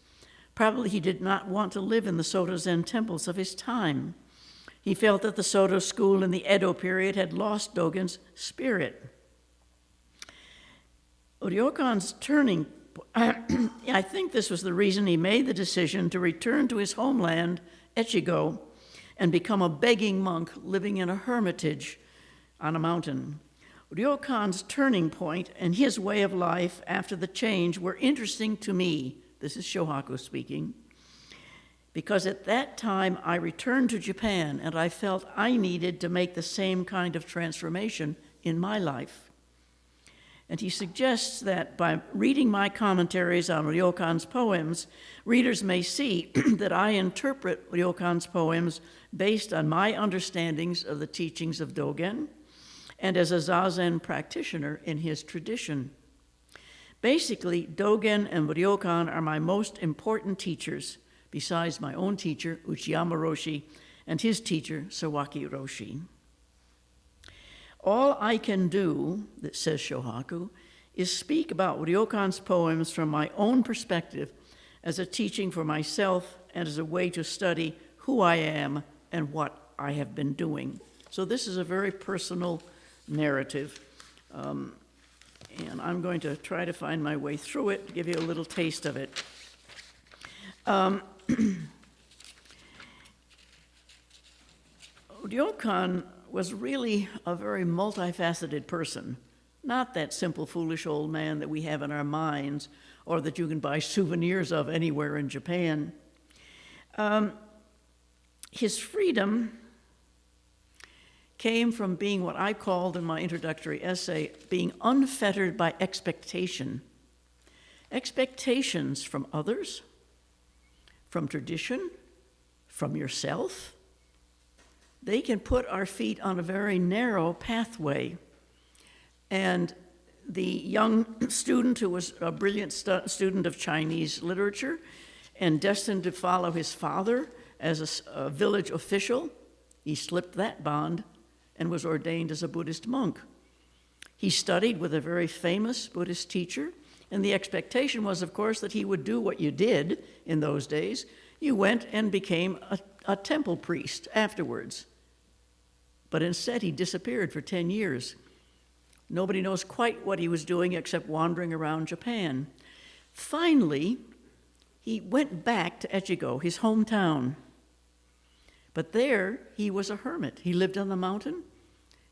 Probably he did not want to live in the Soto Zen temples of his time. He felt that the Soto school in the Edo period had lost Dogen's spirit. Ryokan's turning, I think this was the reason he made the decision to return to his homeland, Echigo, and become a begging monk living in a hermitage on a mountain. Ryokan's turning point and his way of life after the change were interesting to me. This is Shohaku speaking. Because at that time I returned to Japan and I felt I needed to make the same kind of transformation in my life. And he suggests that by reading my commentaries on Ryokan's poems, readers may see that I interpret Ryokan's poems based on my understandings of the teachings of Dogen and as a Zazen practitioner in his tradition. Basically, Dogen and Ryokan are my most important teachers, besides my own teacher, Uchiyama Roshi, and his teacher, Sawaki Roshi. All I can do, says Shohaku, is speak about Ryokan's poems from my own perspective as a teaching for myself and as a way to study who I am and what I have been doing. So this is a very personal narrative, and I'm going to try to find my way through it, give you a little taste of it. Ryokan was really a very multifaceted person, not that simple, foolish old man that we have in our minds or that you can buy souvenirs of anywhere in Japan. His freedom came from being what I called in my introductory essay, being unfettered by expectation. Expectations from others, from tradition, from yourself. They can put our feet on a very narrow pathway. And the young student who was a brilliant student of Chinese literature and destined to follow his father as a village official, he slipped that bond and was ordained as a Buddhist monk. He studied with a very famous Buddhist teacher, and the expectation was, of course, that he would do what you did in those days. You went and became a temple priest afterwards. But instead, he disappeared for 10 years. Nobody knows quite what he was doing except wandering around Japan. Finally, he went back to Echigo, his hometown. But there, he was a hermit. He lived on the mountain.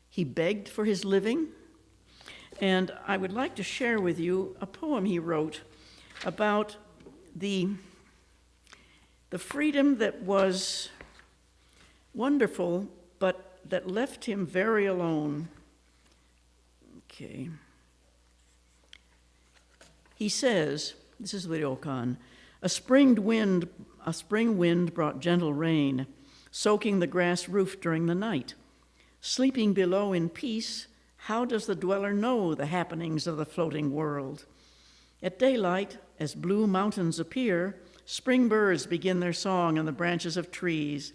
He begged for his living. And I would like to share with you a poem he wrote about the freedom that was wonderful, but that left him very alone. Okay. He says, this is Ryokan, a spring wind brought gentle rain, soaking the grass roof during the night. Sleeping below in peace, how does the dweller know the happenings of the floating world? At daylight, as blue mountains appear, spring birds begin their song on the branches of trees.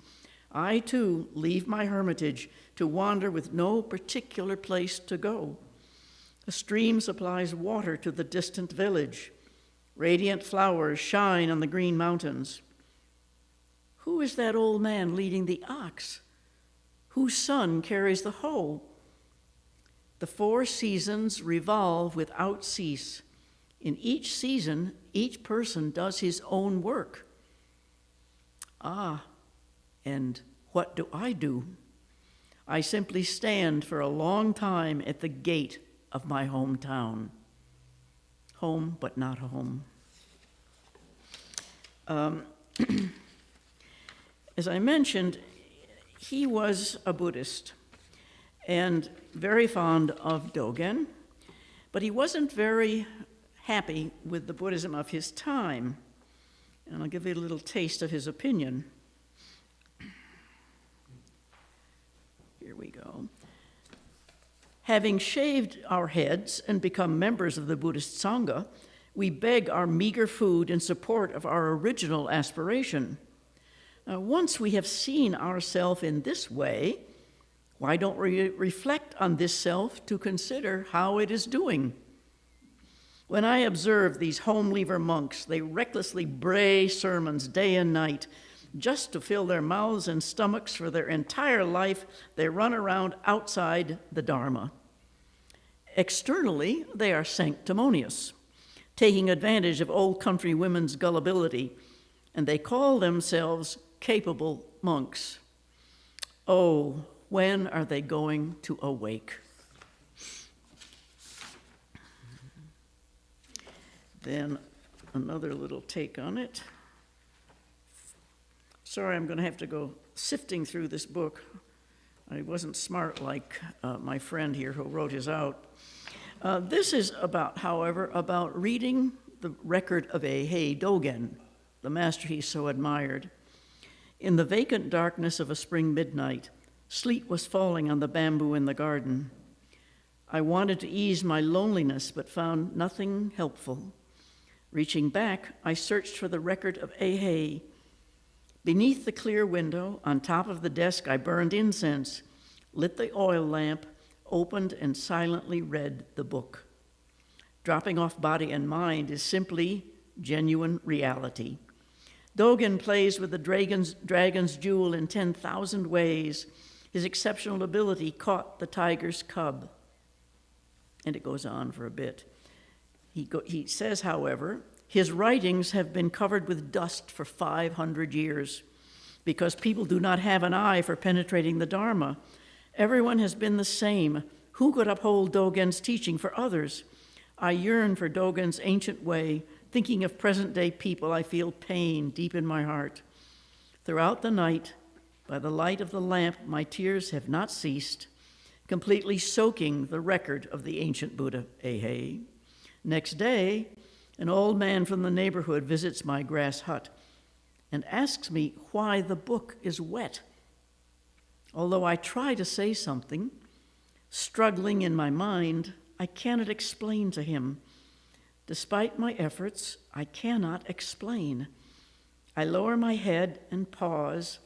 I, too, leave my hermitage to wander with no particular place to go. A stream supplies water to the distant village. Radiant flowers shine on the green mountains. Who is that old man leading the ox? Whose son carries the hoe? The 4 seasons revolve without cease. In each season, each person does his own work. Ah, and what do? I simply stand for a long time at the gate of my hometown. Home, but not home. As I mentioned, he was a Buddhist and very fond of Dogen, but he wasn't very happy with the Buddhism of his time. And I'll give you a little taste of his opinion. Here we go. Having shaved our heads and become members of the Buddhist Sangha, we beg our meager food in support of our original aspiration. Once we have seen ourselves in this way, why don't we reflect on this self to consider how it is doing? When I observe these home leaver monks, they recklessly bray sermons day and night. Just to fill their mouths and stomachs for their entire life, they run around outside the Dharma. Externally, they are sanctimonious, taking advantage of old country women's gullibility, and they call themselves capable monks. Oh, when are they going to awake? Then another little take on it. Sorry, I'm going to have to go sifting through this book. I wasn't smart like my friend here who wrote his out. This is about reading the record of Eihei Dogen, the master he so admired. In the vacant darkness of a spring midnight, sleet was falling on the bamboo in the garden. I wanted to ease my loneliness, but found nothing helpful. Reaching back, I searched for the record of Eihei. Beneath the clear window, on top of the desk, I burned incense, lit the oil lamp, opened and silently read the book. Dropping off body and mind is simply genuine reality. Dogen plays with the dragon's jewel in 10,000 ways. His exceptional ability caught the tiger's cub. And it goes on for a bit. He says, however, his writings have been covered with dust for 500 years because people do not have an eye for penetrating the Dharma. Everyone has been the same. Who could uphold Dogen's teaching for others? I yearn for Dogen's ancient way. Thinking of present-day people, I feel pain deep in my heart. Throughout the night, by the light of the lamp, my tears have not ceased, completely soaking the record of the ancient Buddha, Eihei. Next day, an old man from the neighborhood visits my grass hut and asks me why the book is wet. Although I try to say something, struggling in my mind, I cannot explain to him. Despite my efforts, I cannot explain. I lower my head and pause,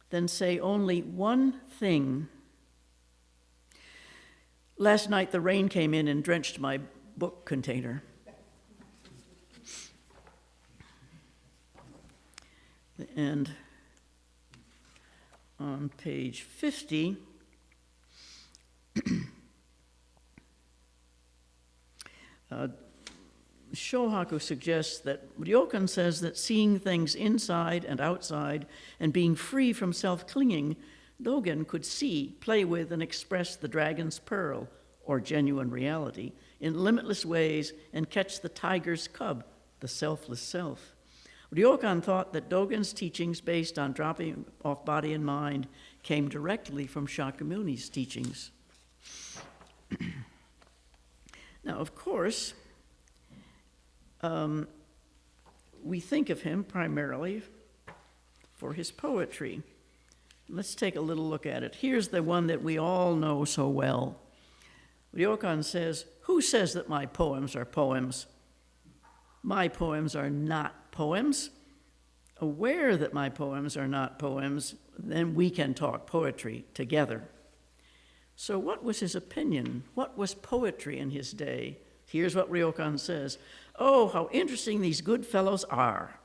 then say only one thing. Last night, the rain came in and drenched my book container. And on page 50, Shohaku suggests that Ryokan says that seeing things inside and outside and being free from self-clinging, Dogen could see, play with, and express the dragon's pearl, or genuine reality, in limitless ways and catch the tiger's cub, the selfless self. Ryokan thought that Dogen's teachings based on dropping off body and mind came directly from Shakyamuni's teachings. Now, of course, we think of him primarily for his poetry. Let's take a little look at it. Here's the one that we all know so well. Ryokan says, "Who says that my poems are poems? My poems are not poems. Aware that my poems are not poems, then we can talk poetry together." So what was his opinion? What was poetry in his day? Here's what Ryokan says. "Oh, how interesting these good fellows are,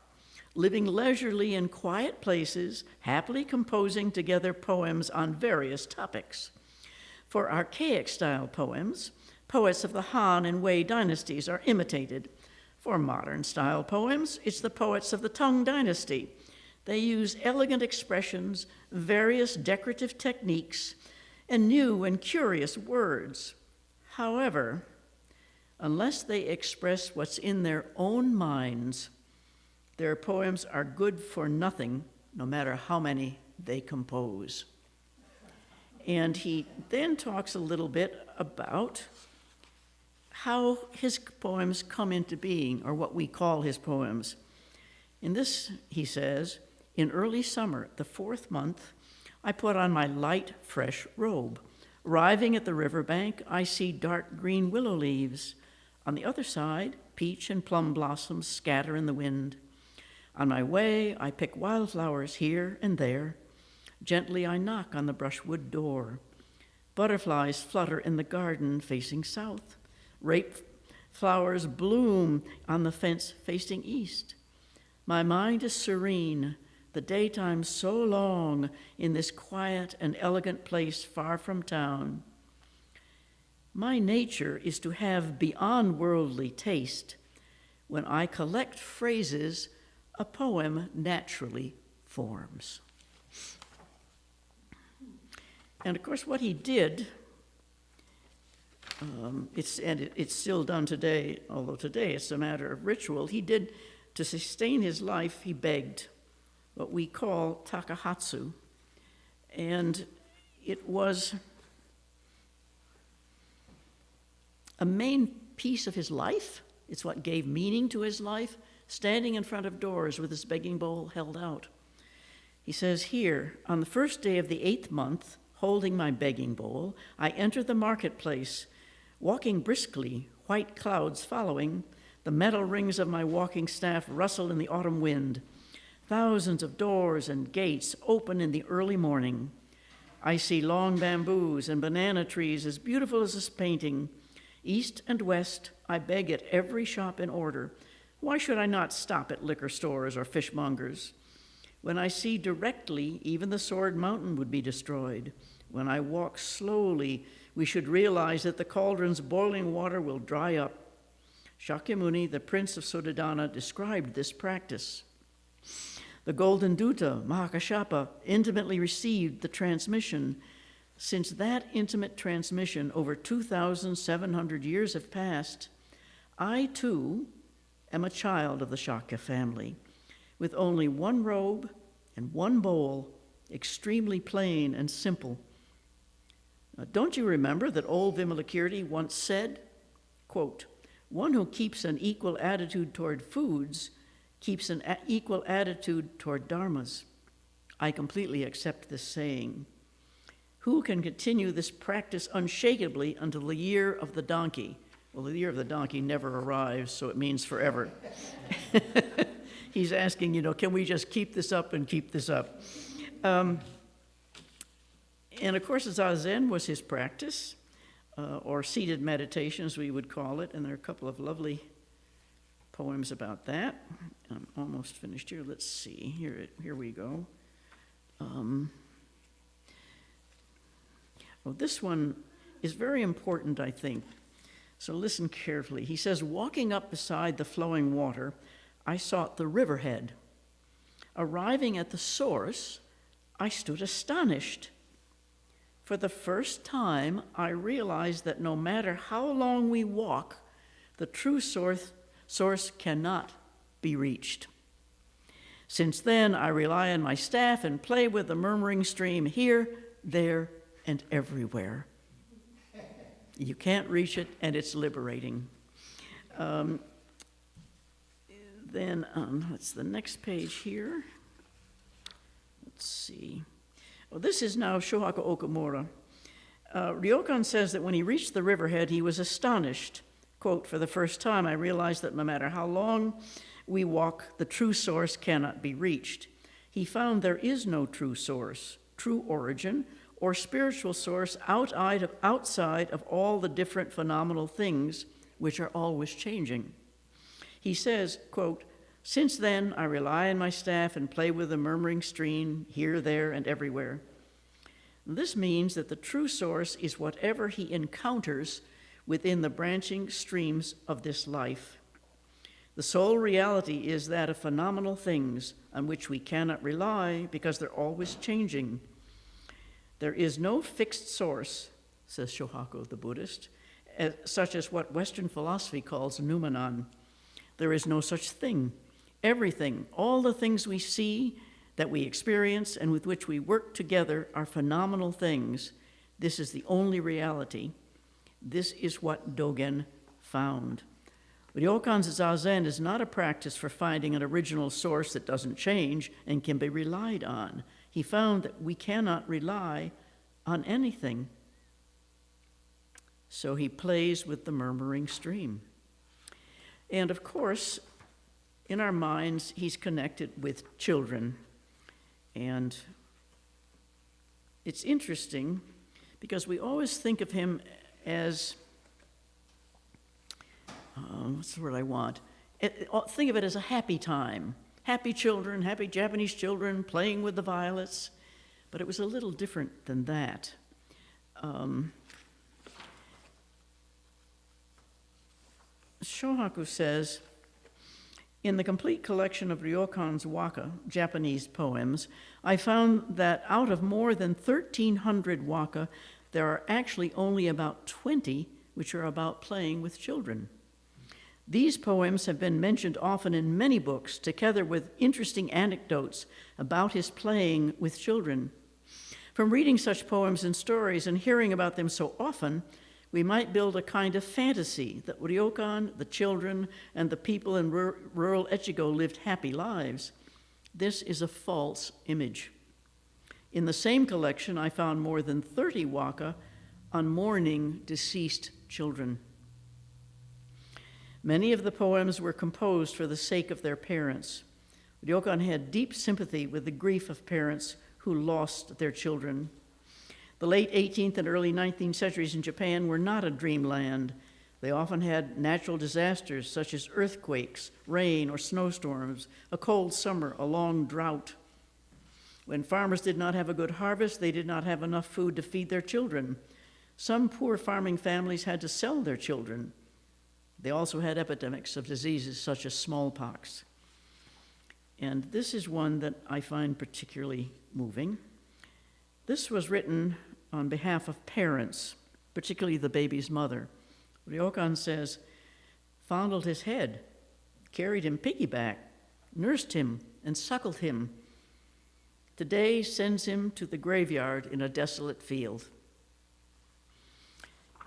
living leisurely in quiet places, happily composing together poems on various topics. For archaic style poems, Poets of the Han and Wei dynasties are imitated. For modern-style poems, it's the poets of the Tang dynasty. They use elegant expressions, various decorative techniques, and new and curious words. However, unless they express what's in their own minds, their poems are good for nothing, no matter how many they compose. And he then talks a little bit about how his poems come into being, or what we call his poems. In this, he says, in early summer, the 4th month, I put on my light, fresh robe. Arriving at the riverbank, I see dark green willow leaves. On the other side, peach and plum blossoms scatter in the wind. On my way, I pick wildflowers here and there. Gently I knock on the brushwood door. Butterflies flutter in the garden facing south. Rape flowers bloom on the fence facing east. My mind is serene, the daytime so long in this quiet and elegant place far from town. My nature is to have beyond worldly taste. When I collect phrases, a poem naturally forms. And of course, what he did, it's still done today, although today it's a matter of ritual. He did, to sustain his life, he begged, what we call takahatsu. And it was a main piece of his life. It's what gave meaning to his life, standing in front of doors with his begging bowl held out. He says here, on the first day of the 8th month, holding my begging bowl, I enter the marketplace, walking briskly, white clouds following. The metal rings of my walking staff rustle in the autumn wind. Thousands of doors and gates open in the early morning. I see long bamboos and banana trees as beautiful as this painting. East and west, I beg at every shop in order. Why should I not stop at liquor stores or fishmongers? When I see directly, even the Sword Mountain would be destroyed. When I walk slowly, we should realize that the cauldron's boiling water will dry up. Shakyamuni, the prince of Sodadana, described this practice. The Golden Dutta, Mahakashapa, intimately received the transmission. Since that intimate transmission over 2,700 years have passed, I too am a child of the Shakya family, with only one robe and one bowl, extremely plain and simple. Now, don't you remember that old Vimalakirti once said, quote, one who keeps an equal attitude toward foods keeps an equal attitude toward dharmas. I completely accept this saying. Who can continue this practice unshakably until the year of the donkey? Well, the year of the donkey never arrives, so it means forever. He's asking, can we just keep this up and keep this up? And of course, Zazen was his practice, or seated meditation, as we would call it, and there are a couple of lovely poems about that. I'm almost finished here. Let's see. Here we go. This one is very important, I think. So listen carefully. He says, walking up beside the flowing water, I sought the riverhead. Arriving at the source, I stood astonished. For the first time, I realized that no matter how long we walk, the true source cannot be reached. Since then, I rely on my staff and play with the murmuring stream here, there, and everywhere. You can't reach it, and it's liberating. Then, what's the next page here? Let's see. This is now Shohaku Okumura. Ryokan says that when he reached the riverhead, he was astonished. Quote, for the first time, I realized that no matter how long we walk, the true source cannot be reached. He found there is no true source, true origin, or spiritual source outside of all the different phenomenal things which are always changing. He says, quote, since then I rely on my staff and play with the murmuring stream here, there, and everywhere. This means that the true source is whatever he encounters within the branching streams of this life. The sole reality is that of phenomenal things on which we cannot rely because they're always changing. There is no fixed source, says Shohaku the Buddhist, such as what Western philosophy calls noumenon. There is no such thing. Everything, all the things we see, that we experience, and with which we work together are phenomenal things. This is the only reality. This is what Dogen found. Ryokan's Zazen is not a practice for finding an original source that doesn't change and can be relied on. He found that we cannot rely on anything. So he plays with the murmuring stream. And of course, in our minds, he's connected with children. And it's interesting because we always think of him as, what's the word I want? Think of it as a happy time. Happy children, happy Japanese children playing with the violets. But it was a little different than that. Shohaku says, in the complete collection of Ryokan's waka, Japanese poems, I found that out of more than 1,300 waka, there are actually only about 20 which are about playing with children. These poems have been mentioned often in many books, together with interesting anecdotes about his playing with children. From reading such poems and stories and hearing about them so often, we might build a kind of fantasy that Ryokan, the children, and the people in rural Echigo lived happy lives. This is a false image. In the same collection, I found more than 30 waka on mourning deceased children. Many of the poems were composed for the sake of their parents. Ryokan had deep sympathy with the grief of parents who lost their children. The late 18th and early 19th centuries in Japan were not a dreamland. They often had natural disasters such as earthquakes, rain, or snowstorms, a cold summer, a long drought. When farmers did not have a good harvest, they did not have enough food to feed their children. Some poor farming families had to sell their children. They also had epidemics of diseases such as smallpox. And this is one that I find particularly moving. This was written on behalf of parents, particularly the baby's mother. Ryokan says, fondled his head, carried him piggyback, nursed him, and suckled him. Today sends him to the graveyard in a desolate field.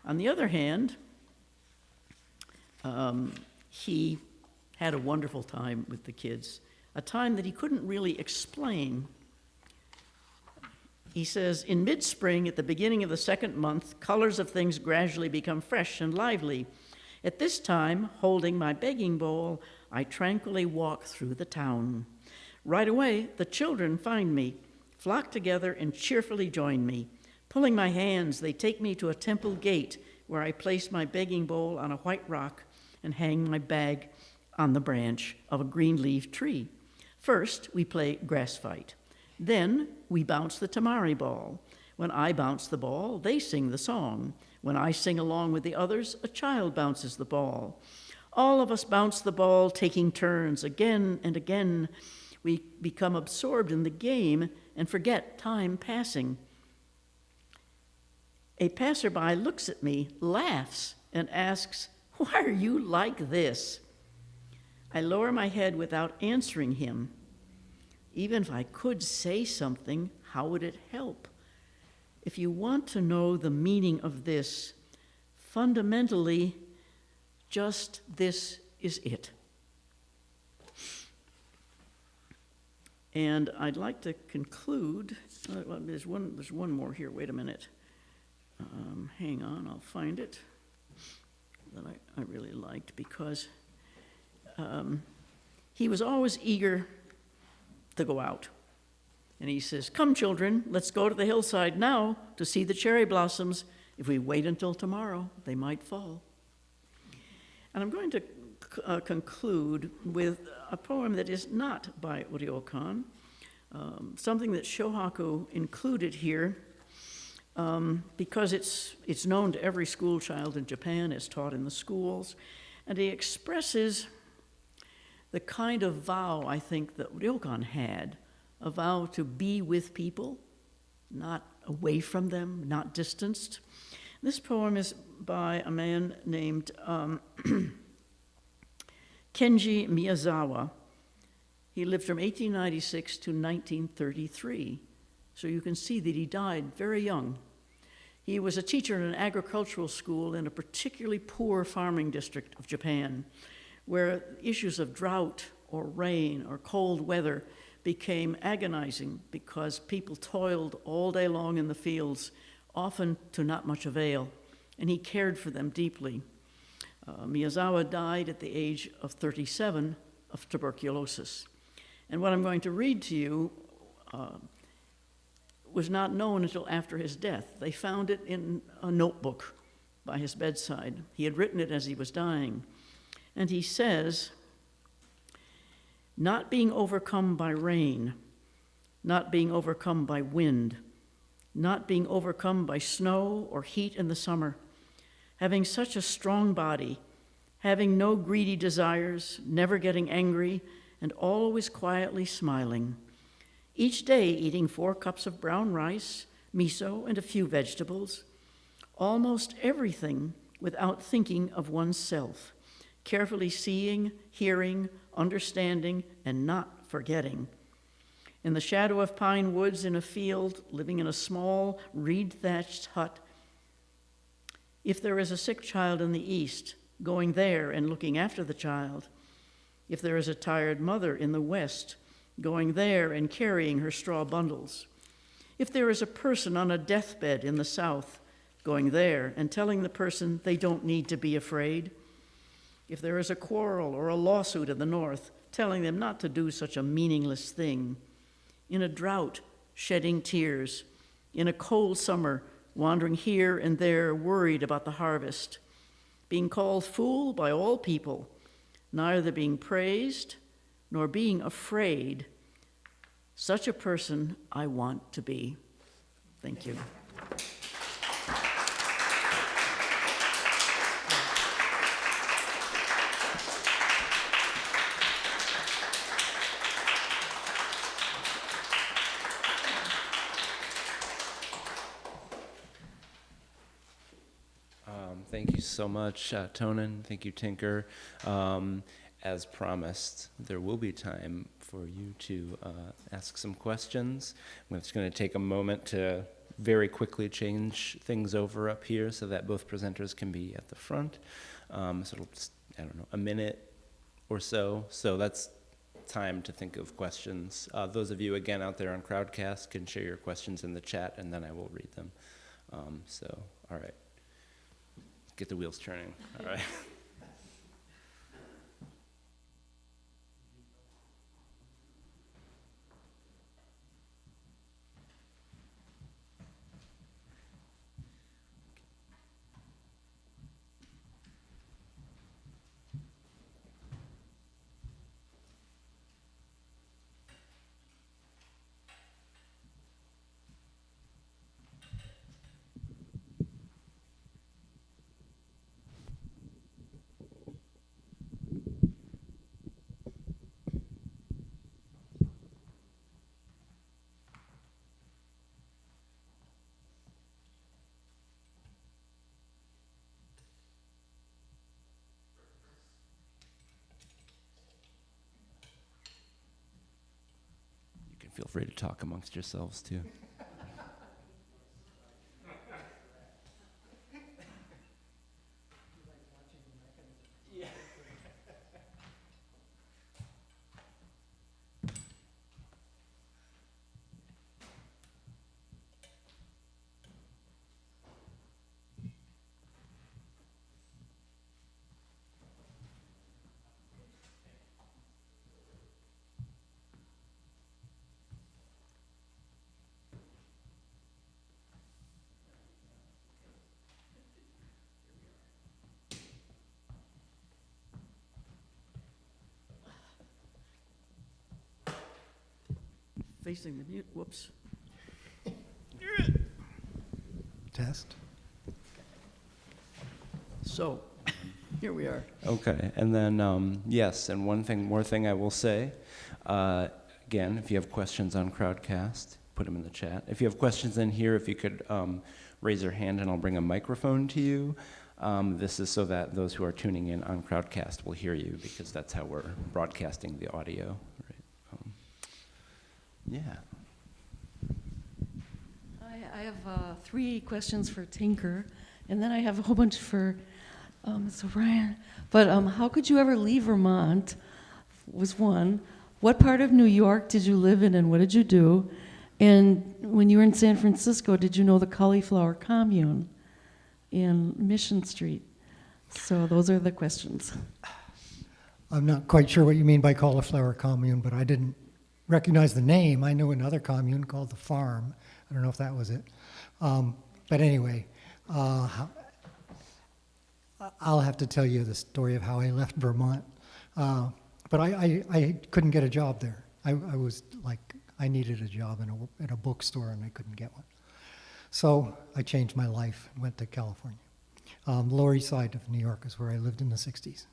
On the other hand, he had a wonderful time with the kids, a time that he couldn't really explain. He says, in mid-spring, at the beginning of the second month, colors of things gradually become fresh and lively. At this time, holding my begging bowl, I tranquilly walk through the town. Right away, the children find me, flock together, and cheerfully join me. Pulling my hands, they take me to a temple gate where I place my begging bowl on a white rock and hang my bag on the branch of a green-leaved tree. First, we play grass fight. Then we bounce the tamari ball. When I bounce the ball, they sing the song. When I sing along with the others, a child bounces the ball. All of us bounce the ball, taking turns again and again. We become absorbed in the game and forget time passing. A passerby looks at me, laughs, and asks, "Why are you like this?" I lower my head without answering him. Even if I could say something, how would it help? If you want to know the meaning of this, fundamentally, just this is it. And I'd like to conclude. Well, there's one more here. Wait a minute. Hang on, I'll find it. That I really liked because he was always eager to go out. And he says, "Come, children, let's go to the hillside now to see the cherry blossoms. If we wait until tomorrow, they might fall." And I'm going to conclude with a poem that is not by Ryokan, something that Shohaku included here. because it's known to every school child in Japan, it's taught in the schools, and he expresses the kind of vow, I think, that Ryokan had, a vow to be with people, not away from them, not distanced. This poem is by a man named Kenji Miyazawa. He lived from 1896 to 1933, so you can see that he died very young. He was a teacher in an agricultural school in a particularly poor farming district of Japan, where issues of drought or rain or cold weather became agonizing because people toiled all day long in the fields, often to not much avail, and he cared for them deeply. Miyazawa died at the age of 37 of tuberculosis. And what I'm going to read to you was not known until after his death. They found it in a notebook by his bedside. He had written it as he was dying. And he says, "Not being overcome by rain, not being overcome by wind, not being overcome by snow or heat in the summer, having such a strong body, having no greedy desires, never getting angry, and always quietly smiling. Each day eating 4 cups of brown rice, miso, and a few vegetables. Almost everything without thinking of oneself, carefully seeing, hearing, understanding, and not forgetting. In the shadow of pine woods in a field, living in a small reed-thatched hut. If there is a sick child in the east, going there and looking after the child. If there is a tired mother in the west, going there and carrying her straw bundles. If there is a person on a deathbed in the south, going there and telling the person they don't need to be afraid. If there is a quarrel or a lawsuit in the north, telling them not to do such a meaningless thing. In a drought, shedding tears. In a cold summer, wandering here and there, worried about the harvest. Being called fool by all people, neither being praised nor being afraid. Such a person I want to be." Thank you. Thank you so much, Tonen. Thank you, Tinker. As promised, there will be time for you to ask some questions. I'm just going to take a moment to very quickly change things over up here so that both presenters can be at the front. So it'll just, I don't know, a minute or so. So that's time to think of questions. Those of you, again, out there on Crowdcast can share your questions in the chat, and then I will read them. All right. Get the wheels turning. All right. Feel free to talk amongst yourselves, too. Facing the mute, whoops. Test. So, here we are. Okay, and then, yes, and one more thing I will say. Again, if you have questions on Crowdcast, put them in the chat. If you have questions in here, if you could raise your hand and I'll bring a microphone to you. This is so that those who are tuning in on Crowdcast will hear you, because that's how we're broadcasting the audio. Right? Yeah. I have 3 questions for Tinker, and then I have a whole bunch for Ms. O'Brien. But how could you ever leave Vermont, was one. What part of New York did you live in, and what did you do? And when you were in San Francisco, did you know the Cauliflower Commune in Mission Street? So those are the questions. I'm not quite sure what you mean by Cauliflower Commune, but I didn't recognize the name. I knew another commune called The Farm. I don't know if that was it. But anyway, I'll have to tell you the story of how I left Vermont. But I couldn't get a job there. I was like, I needed a job in a bookstore, and I couldn't get one. So I changed my life and went to California. Lower East Side of New York is where I lived in the 60s.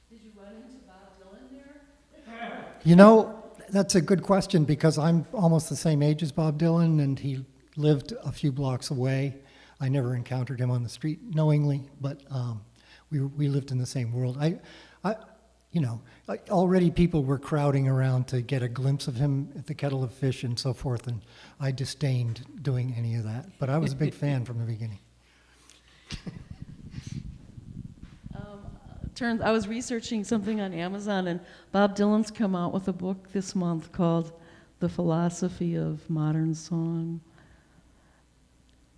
Did you run into Bob Dylan there? You know, that's a good question, because I'm almost the same age as Bob Dylan, and he lived a few blocks away. I never encountered him on the street knowingly, but we lived in the same world. Already people were crowding around to get a glimpse of him at the Kettle of Fish and so forth, and I disdained doing any of that. But I was a big fan from the beginning. I was researching something on Amazon, and Bob Dylan's come out with a book this month called The Philosophy of Modern Song.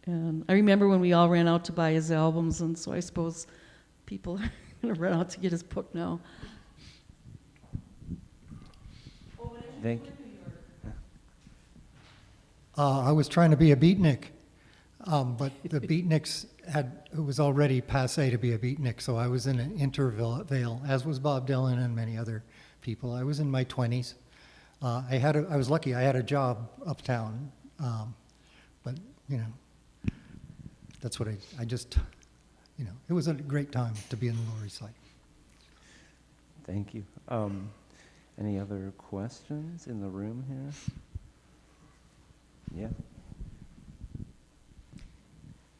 And I remember when we all ran out to buy his albums, and so I suppose people are going to run out to get his book now. Thank you. I was trying to be a beatnik, but the beatniks it was already passé to be a beatnik, so I was in an intervale, as was Bob Dylan and many other people. I was in my 20s. I was lucky. I had a job uptown, but that's what I just, it was a great time to be in the Lower East Side. Thank you. Any other questions in the room here? Yeah.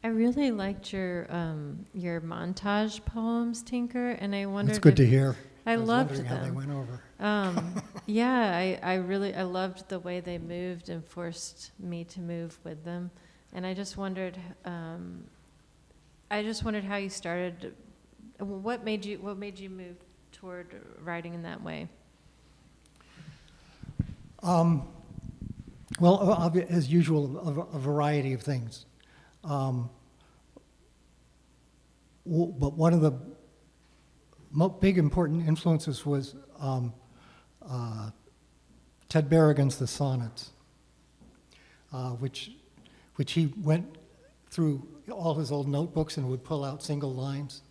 I really liked your montage poems, Tinker, and I wondered. It's good to hear. I was loved wondering them. how they went over. Yeah, I loved the way they moved and forced me to move with them, and I just wondered how you started. What made you move toward writing in that way? Well, as usual, a variety of things. But one of the big important influences was Ted Berrigan's The Sonnets, which he went through all his old notebooks and would pull out single lines,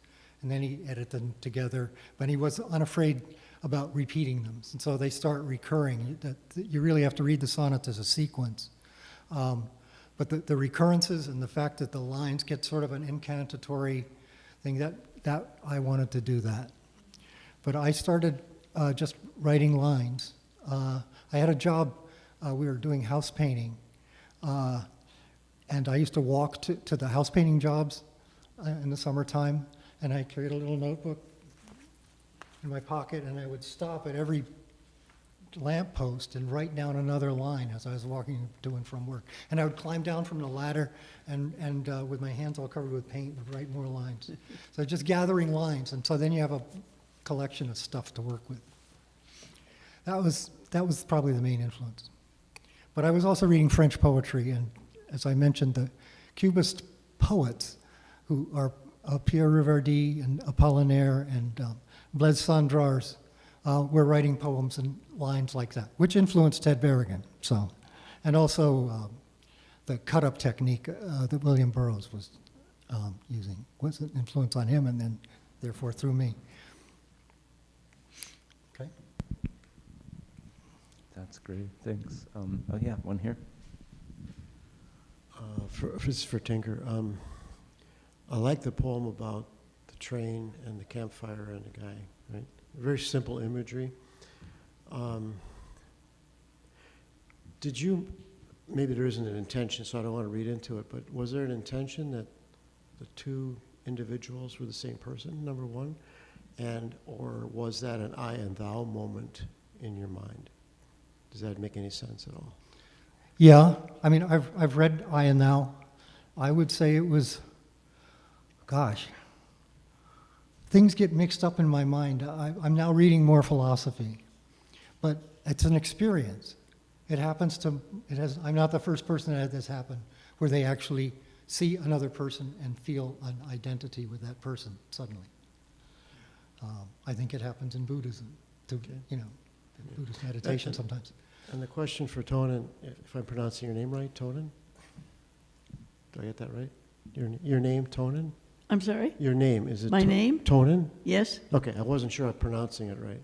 and then he edited them together. But he was unafraid about repeating them, and so they start recurring. You really have to read the sonnets as a sequence. But the recurrences and the fact that the lines get sort of an incantatory thing, that I wanted to do that. But I started just writing lines. I had a job, we were doing house painting, and I used to walk to the house painting jobs in the summertime, and I carried a little notebook in my pocket, and I would stop at every lamppost and write down another line as I was walking to and from work. And I would climb down from the ladder and with my hands all covered with paint, would write more lines. So just gathering lines, and so then you have a collection of stuff to work with. That was probably the main influence. But I was also reading French poetry, and as I mentioned, the Cubist poets, who are Pierre Rivardi and Apollinaire and Blaise Cendrars, were writing poems and lines like that, which influenced Ted Berrigan. So, and also the cut-up technique that William Burroughs was using was an influence on him, and then therefore through me. Okay. That's great. Thanks. Oh yeah, one here. This is for Tinker. I like the poem about the train and the campfire and the guy, right? Very simple imagery. Did you, maybe there isn't an intention, so I don't want to read into it, but was there an intention that the two individuals were the same person, number one? Or was that an I and thou moment in your mind? Does that make any sense at all? Yeah, I mean, I've read I and Thou. I would say it was, gosh, things get mixed up in my mind. I'm now reading more philosophy, but it's an experience. I'm not the first person that had this happen, where they actually see another person and feel an identity with that person suddenly. I think it happens in Buddhism, Buddhist meditation sometimes. And the question for Tonen, if I'm pronouncing your name right, Tonen? Do I get that right? Your name, Tonen? I'm sorry? Your name, is it? My name? Tonen? Yes? Okay, I wasn't sure I'm pronouncing it right.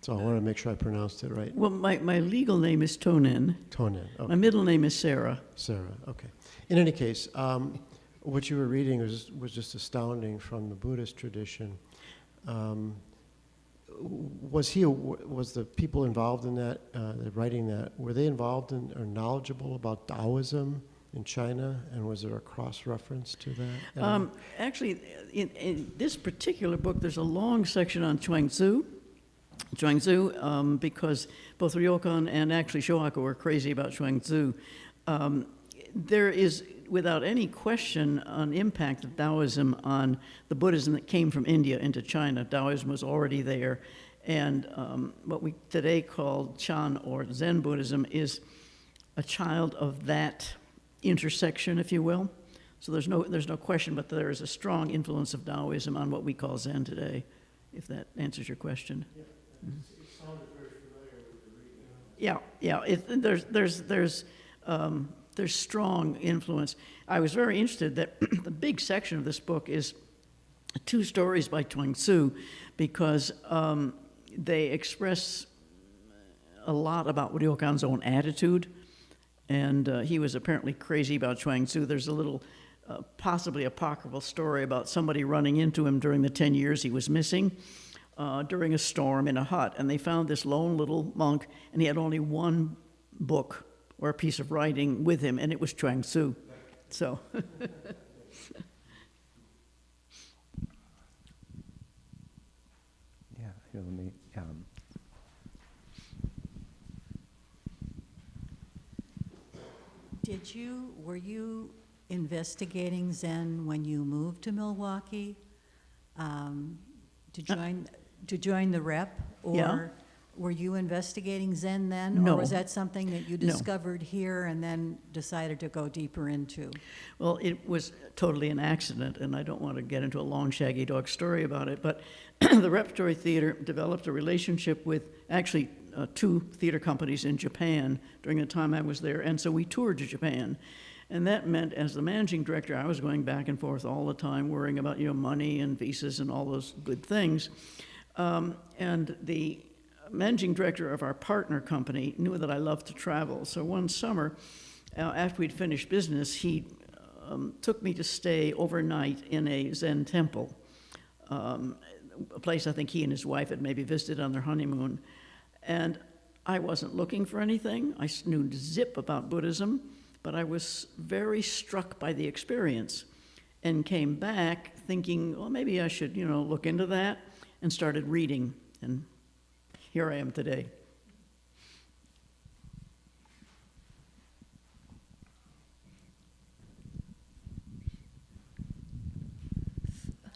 So I wanted to make sure I pronounced it right. Well, my legal name is Tonen. Tonen, okay. My middle name is Sarah. Sarah, okay. In any case, what you were reading was just astounding from the Buddhist tradition. Was the people involved in that, writing that, were they involved in or knowledgeable about Taoism in China, and was there a cross-reference to that? Actually, in this particular book, there's a long section on Chuangzi, because both Ryokan and actually Shohaku were crazy about Chuangzi. There is, without any question, an impact of Taoism on the Buddhism that came from India into China. Taoism was already there, and what we today call Chan or Zen Buddhism is a child of that intersection, if you will. So there's no question, but there is a strong influence of Taoism on what we call Zen today, if that answers your question. Yeah. It sounded very familiar with the reading. Yeah. There's strong influence. I was very interested that the big section of this book is 2 stories by Chuangzi, because they express a lot about Ryokan's own attitude, and he was apparently crazy about Chuangzi. There's a little possibly apocryphal story about somebody running into him during the 10 years he was missing during a storm in a hut, and they found this lone little monk, and he had only one book or a piece of writing with him, and it was Chuangzi. So. Yeah, here, let me. Were you investigating Zen when you moved to Milwaukee to join the rep, or? Yeah. Were you investigating Zen then? No. Or was that something that you discovered here and then decided to go deeper into? Well, it was totally an accident, and I don't want to get into a long, shaggy dog story about it, but the Repertory Theater developed a relationship with actually 2 theater companies in Japan during the time I was there, and so we toured to Japan. And that meant, as the managing director, I was going back and forth all the time, worrying about money and visas and all those good things. And the managing director of our partner company knew that I loved to travel. So one summer, after we'd finished business, he took me to stay overnight in a Zen temple, a place I think he and his wife had maybe visited on their honeymoon. And I wasn't looking for anything. I knew zip about Buddhism, but I was very struck by the experience and came back thinking, well, maybe I should, look into that, and started reading. And here I am today.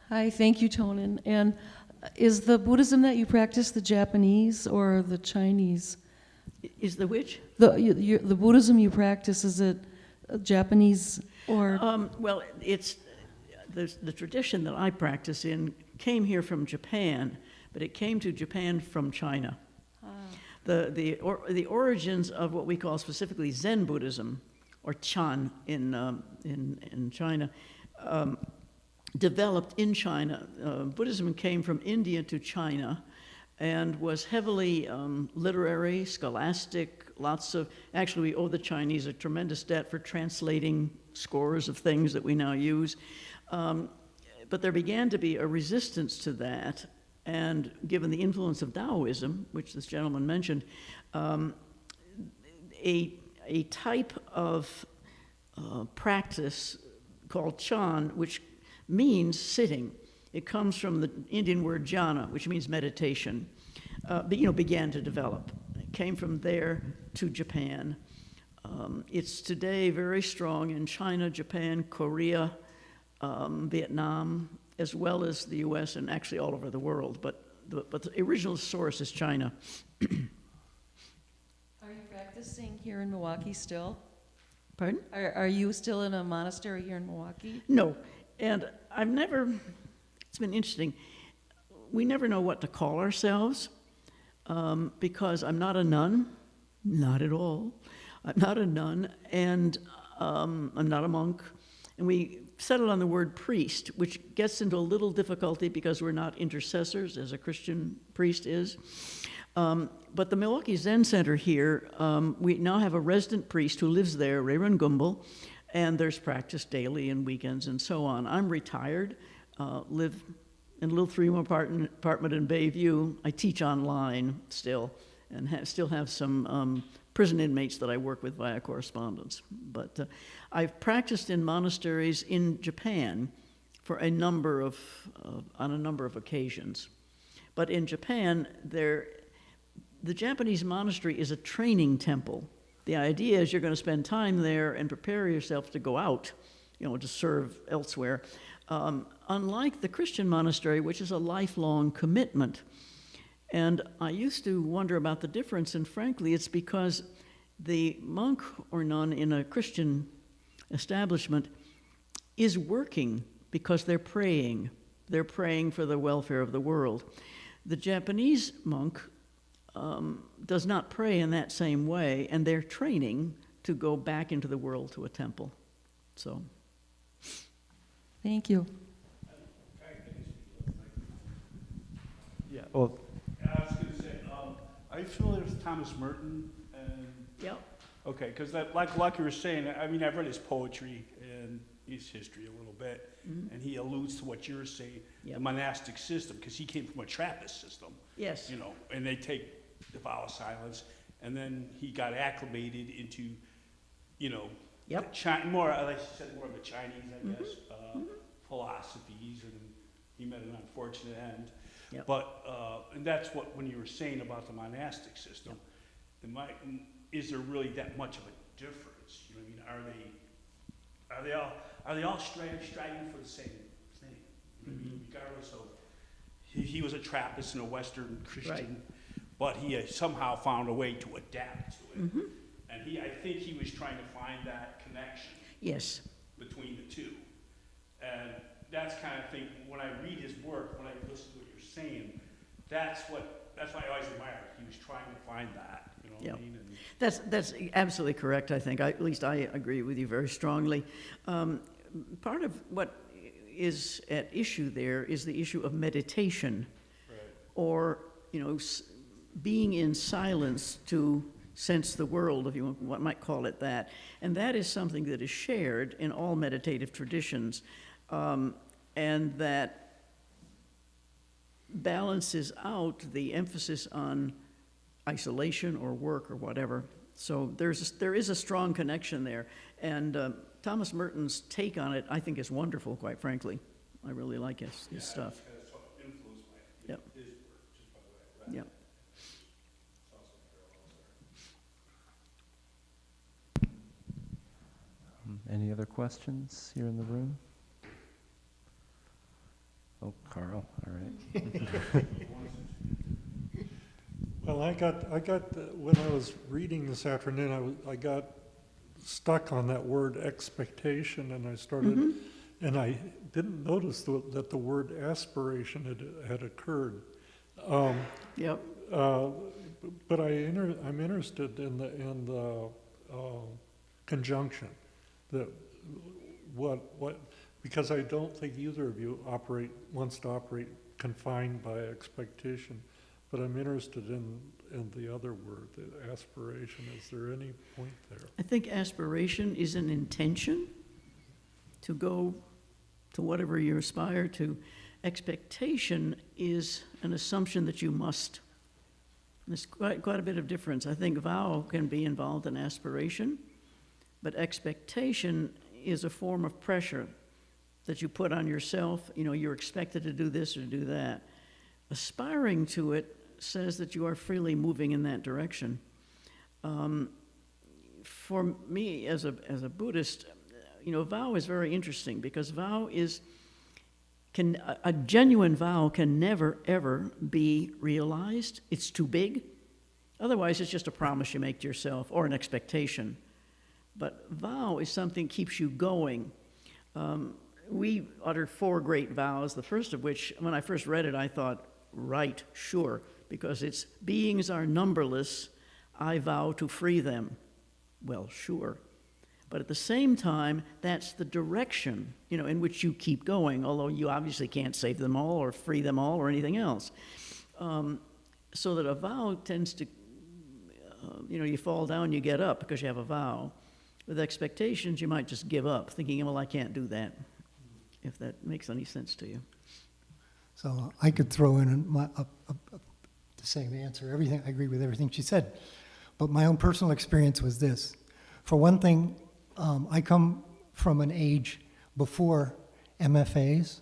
Hi, thank you, Tonen. And is the Buddhism that you practice the Japanese or the Chinese? Is the which? The Buddhism you practice, is it Japanese or? Well, it's the tradition that I practice in came here from Japan, but it came to Japan from China. The origins of what we call specifically Zen Buddhism, or Chan in China, developed in China. Buddhism came from India to China and was heavily literary, scholastic, actually we owe the Chinese a tremendous debt for translating scores of things that we now use. But there began to be a resistance to that, and given the influence of Taoism, which this gentleman mentioned, a type of practice called Chan, which means sitting. It comes from the Indian word jhana, which means meditation, began to develop. It came from there to Japan. It's today very strong in China, Japan, Korea, Vietnam, as well as the US and actually all over the world. But the original source is China. Are you practicing here in Milwaukee still? Pardon? Are you still in a monastery here in Milwaukee? No, and it's been interesting. We never know what to call ourselves because I'm not a nun, not at all. I'm not a nun, and I'm not a monk. And we settled on the word priest, which gets into a little difficulty because we're not intercessors, as a Christian priest is. But the Milwaukee Zen Center here, we now have a resident priest who lives there, Rayron Gumbel, and there's practice daily and weekends and so on. I'm retired, live in a little three-room apartment in Bayview. I teach online still, and still have some prison inmates that I work with via correspondence. But I've practiced in monasteries in Japan for on a number of occasions. But in Japan, the Japanese monastery is a training temple. The idea is you're going to spend time there and prepare yourself to go out, to serve elsewhere. Unlike the Christian monastery, which is a lifelong commitment. And I used to wonder about the difference, and frankly, it's because the monk or nun in a Christian establishment is working because they're praying. They're praying for the welfare of the world. The Japanese monk does not pray in that same way, and they're training to go back into the world to a temple. So. Thank you. Yeah, well, I was going to say, are you familiar with Thomas Merton? Yep. Okay, because like you were saying, I mean, I've read his poetry and his history a little bit, and he alludes to what you're saying, the monastic system, because he came from a Trappist system. Yes. And they take the vow of silence, and then he got acclimated into, more, like you said, more of a Chinese, I guess, philosophies, and he met an unfortunate end. Yep. But, and that's what, when you were saying about the monastic system, is there really that much of a difference? You know what I mean? Are they all striving for the same thing? You know what I mean? Regardless of, he was a Trappist and a Western Christian, but he somehow found a way to adapt to it. And I think he was trying to find that connection. Yes. Between the two. And that's kind of thing, when I read his work, when I listen to what you're saying, that's why I always admire it. He was trying to find that, what I mean? And That's absolutely correct, I think. At least I agree with you very strongly. Part of what is at issue there is the issue of meditation, or, being in silence to sense the world, if you might call it that. And that is something that is shared in all meditative traditions, and that balances out the emphasis on isolation or work or whatever. So there is a strong connection there. And Thomas Merton's take on it, I think, is wonderful, quite frankly. I really like his stuff. It's kind of influenced by Yep. his work, just by what I read. Yep. any other questions here in the room? Oh, Carl, all right. Well, when I was reading this afternoon, I got stuck on that word expectation, and I started, and I didn't notice that the word aspiration had occurred. Yep. But I'm interested in the conjunction, because I don't think either of you wants to operate confined by expectation. But I'm interested in the other word, the aspiration. Is there any point there? I think aspiration is an intention, to go to whatever you aspire to. Expectation is an assumption that you must. There's quite a bit of difference. I think vow can be involved in aspiration, but expectation is a form of pressure that you put on yourself. You know, you're expected to do this or do that. Aspiring to it says that you are freely moving in that direction. For me, as a Buddhist, you know, vow is very interesting because vow is, a genuine vow can never, ever be realized. It's too big. Otherwise, it's just a promise you make to yourself or an expectation. But vow is something that keeps you going. We utter 4 great vows, the first of which, when I first read it, I thought, right, sure, because it's beings are numberless, I vow to free them. Well, sure. But at the same time, that's the direction, you know, in which you keep going, although you obviously can't save them all or free them all or anything else. So that a vow tends to, you know, you fall down, you get up because you have a vow. With expectations, you might just give up, thinking, well, I can't do that, if that makes any sense to you. So I could throw in the same answer. Everything, I agree with everything she said. But my own personal experience was this. For one thing, I come from an age before MFAs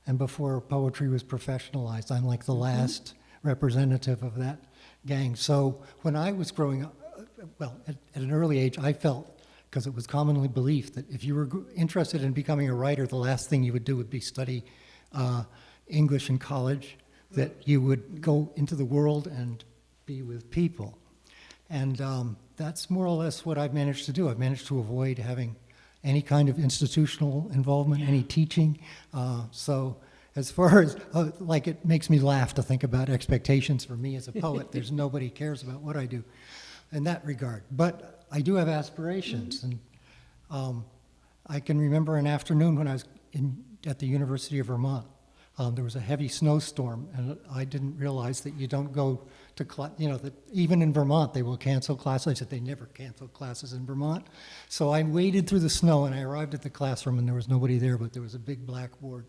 and before poetry was professionalized. I'm like the last representative of that gang. So when I was growing up, well, at an early age, I felt, because it was commonly believed, that if you were interested in becoming a writer, the last thing you would do would be study English in college, that you would go into the world and be with people. And that's more or less what I've managed to do. I've managed to avoid having any kind of institutional involvement, any teaching. So as far as, like, it makes me laugh to think about expectations for me as a poet. There's nobody cares about what I do in that regard. But I do have aspirations. And I can remember an afternoon when I was at the University of Vermont. There was a heavy snowstorm, and I didn't realize that you don't go to class, you know, that even in Vermont they will cancel classes. I said they never cancel classes in Vermont. So I waded through the snow, and I arrived at the classroom, and there was nobody there, but there was a big blackboard.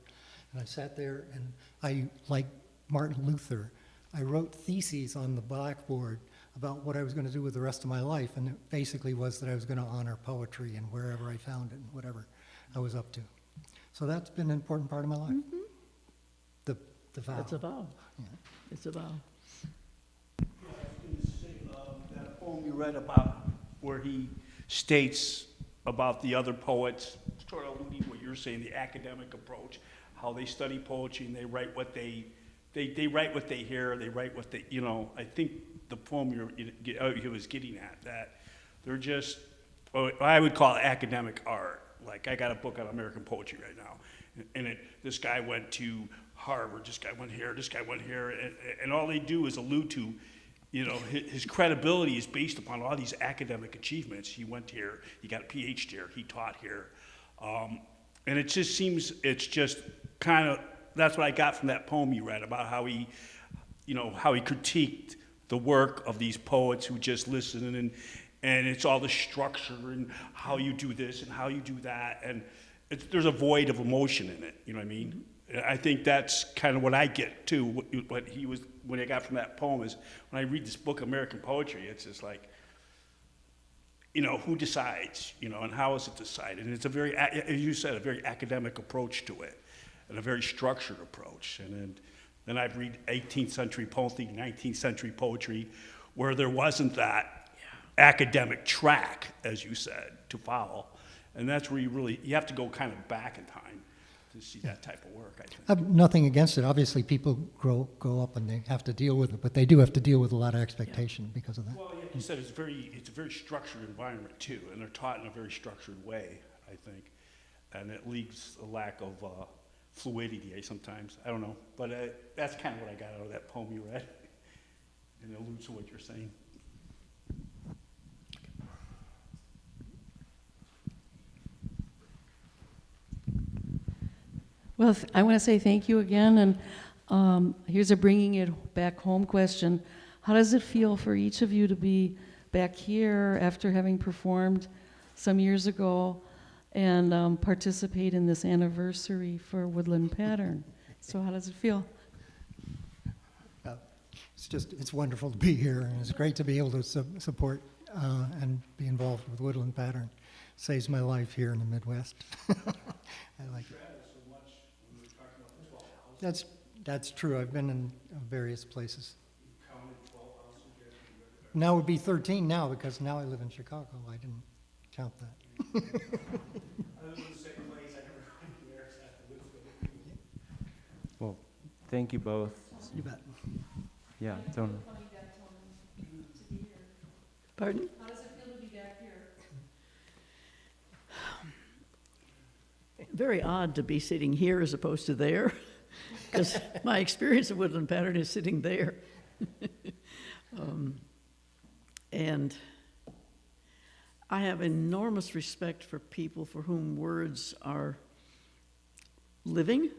And I sat there, and I, like Martin Luther, I wrote theses on the blackboard about what I was going to do with the rest of my life, and it basically was that I was going to honor poetry and wherever I found it, and whatever I was up to. So that's been an important part of my life. Mm-hmm. The vow. It's a vow. Yeah. It's a vow. Yeah, I was going to say, that poem you read about where he states about the other poets, sort of alluding to what you're saying, the academic approach, how they study poetry and they write what they write what they hear, they write what they, you know, I think the poem he was getting at, that they're just, I would call it academic art. Like, I got a book on American poetry right now, and this guy went to Harvard, this guy went here, this guy went here, and all they do is allude to, you know, his credibility is based upon all these academic achievements. He went here, he got a PhD here, he taught here. And it just seems, it's just kind of, that's what I got from that poem you read about how he, you know, how he critiqued the work of these poets who just listen, and it's all the structure and how you do this and how you do that, and there's a void of emotion in it, you know what I mean? I think that's kind of what I get too. What he was, when I got from that poem is, when I read this book, American Poetry, it's just like, you know, who decides, you know, and how is it decided? And it's a very, as you said, a very academic approach to it, and a very structured approach. And then I've read 18th century poetry, 19th century poetry, where there wasn't that academic track, as you said, to follow. And that's where you have to go kind of back in time to see that type of work, I think. I have nothing against it. Obviously, people grow up and they have to deal with it, but they do have to deal with a lot of expectation because of that. Well, yeah, you said it's a very structured environment too, and they're taught in a very structured way, I think, and it leaves a lack of fluidity sometimes. I don't know, but that's kind of what I got out of that poem you read, and it alludes to what you're saying. Well, I want to say thank you again, and here's a bringing it back home question. How does it feel for each of you to be back here after having performed some years ago and participate in this anniversary for Woodland Pattern. So how does it feel? It's wonderful to be here, and it's great to be able to support and be involved with Woodland Pattern. Saves my life here in the Midwest. I like it. That's true. I've been in various places. Now it would be 13 now, because now I live in Chicago. I didn't count that. Well, thank you both. You bet. Yeah, Tonen. Pardon? How does it feel to be back here? Very odd to be sitting here as opposed to there, because my experience of Woodland Pattern is sitting there. And I have enormous respect for people for whom words are living.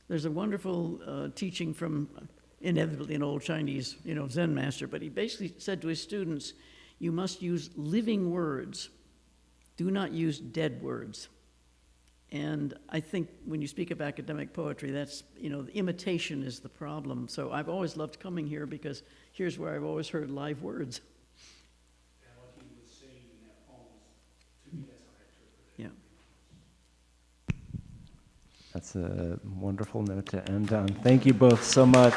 There's a wonderful teaching from inevitably an old Chinese, Zen master, but he basically said to his students, you must use living words. Do not use dead words. And I think when you speak of academic poetry, that's, the imitation is the problem. So I've always loved coming here because here's where I've always heard live words. And what he was saying in that poem, to me, that's how I interpret it. Yeah. That's a wonderful note to end on. Thank you both so much.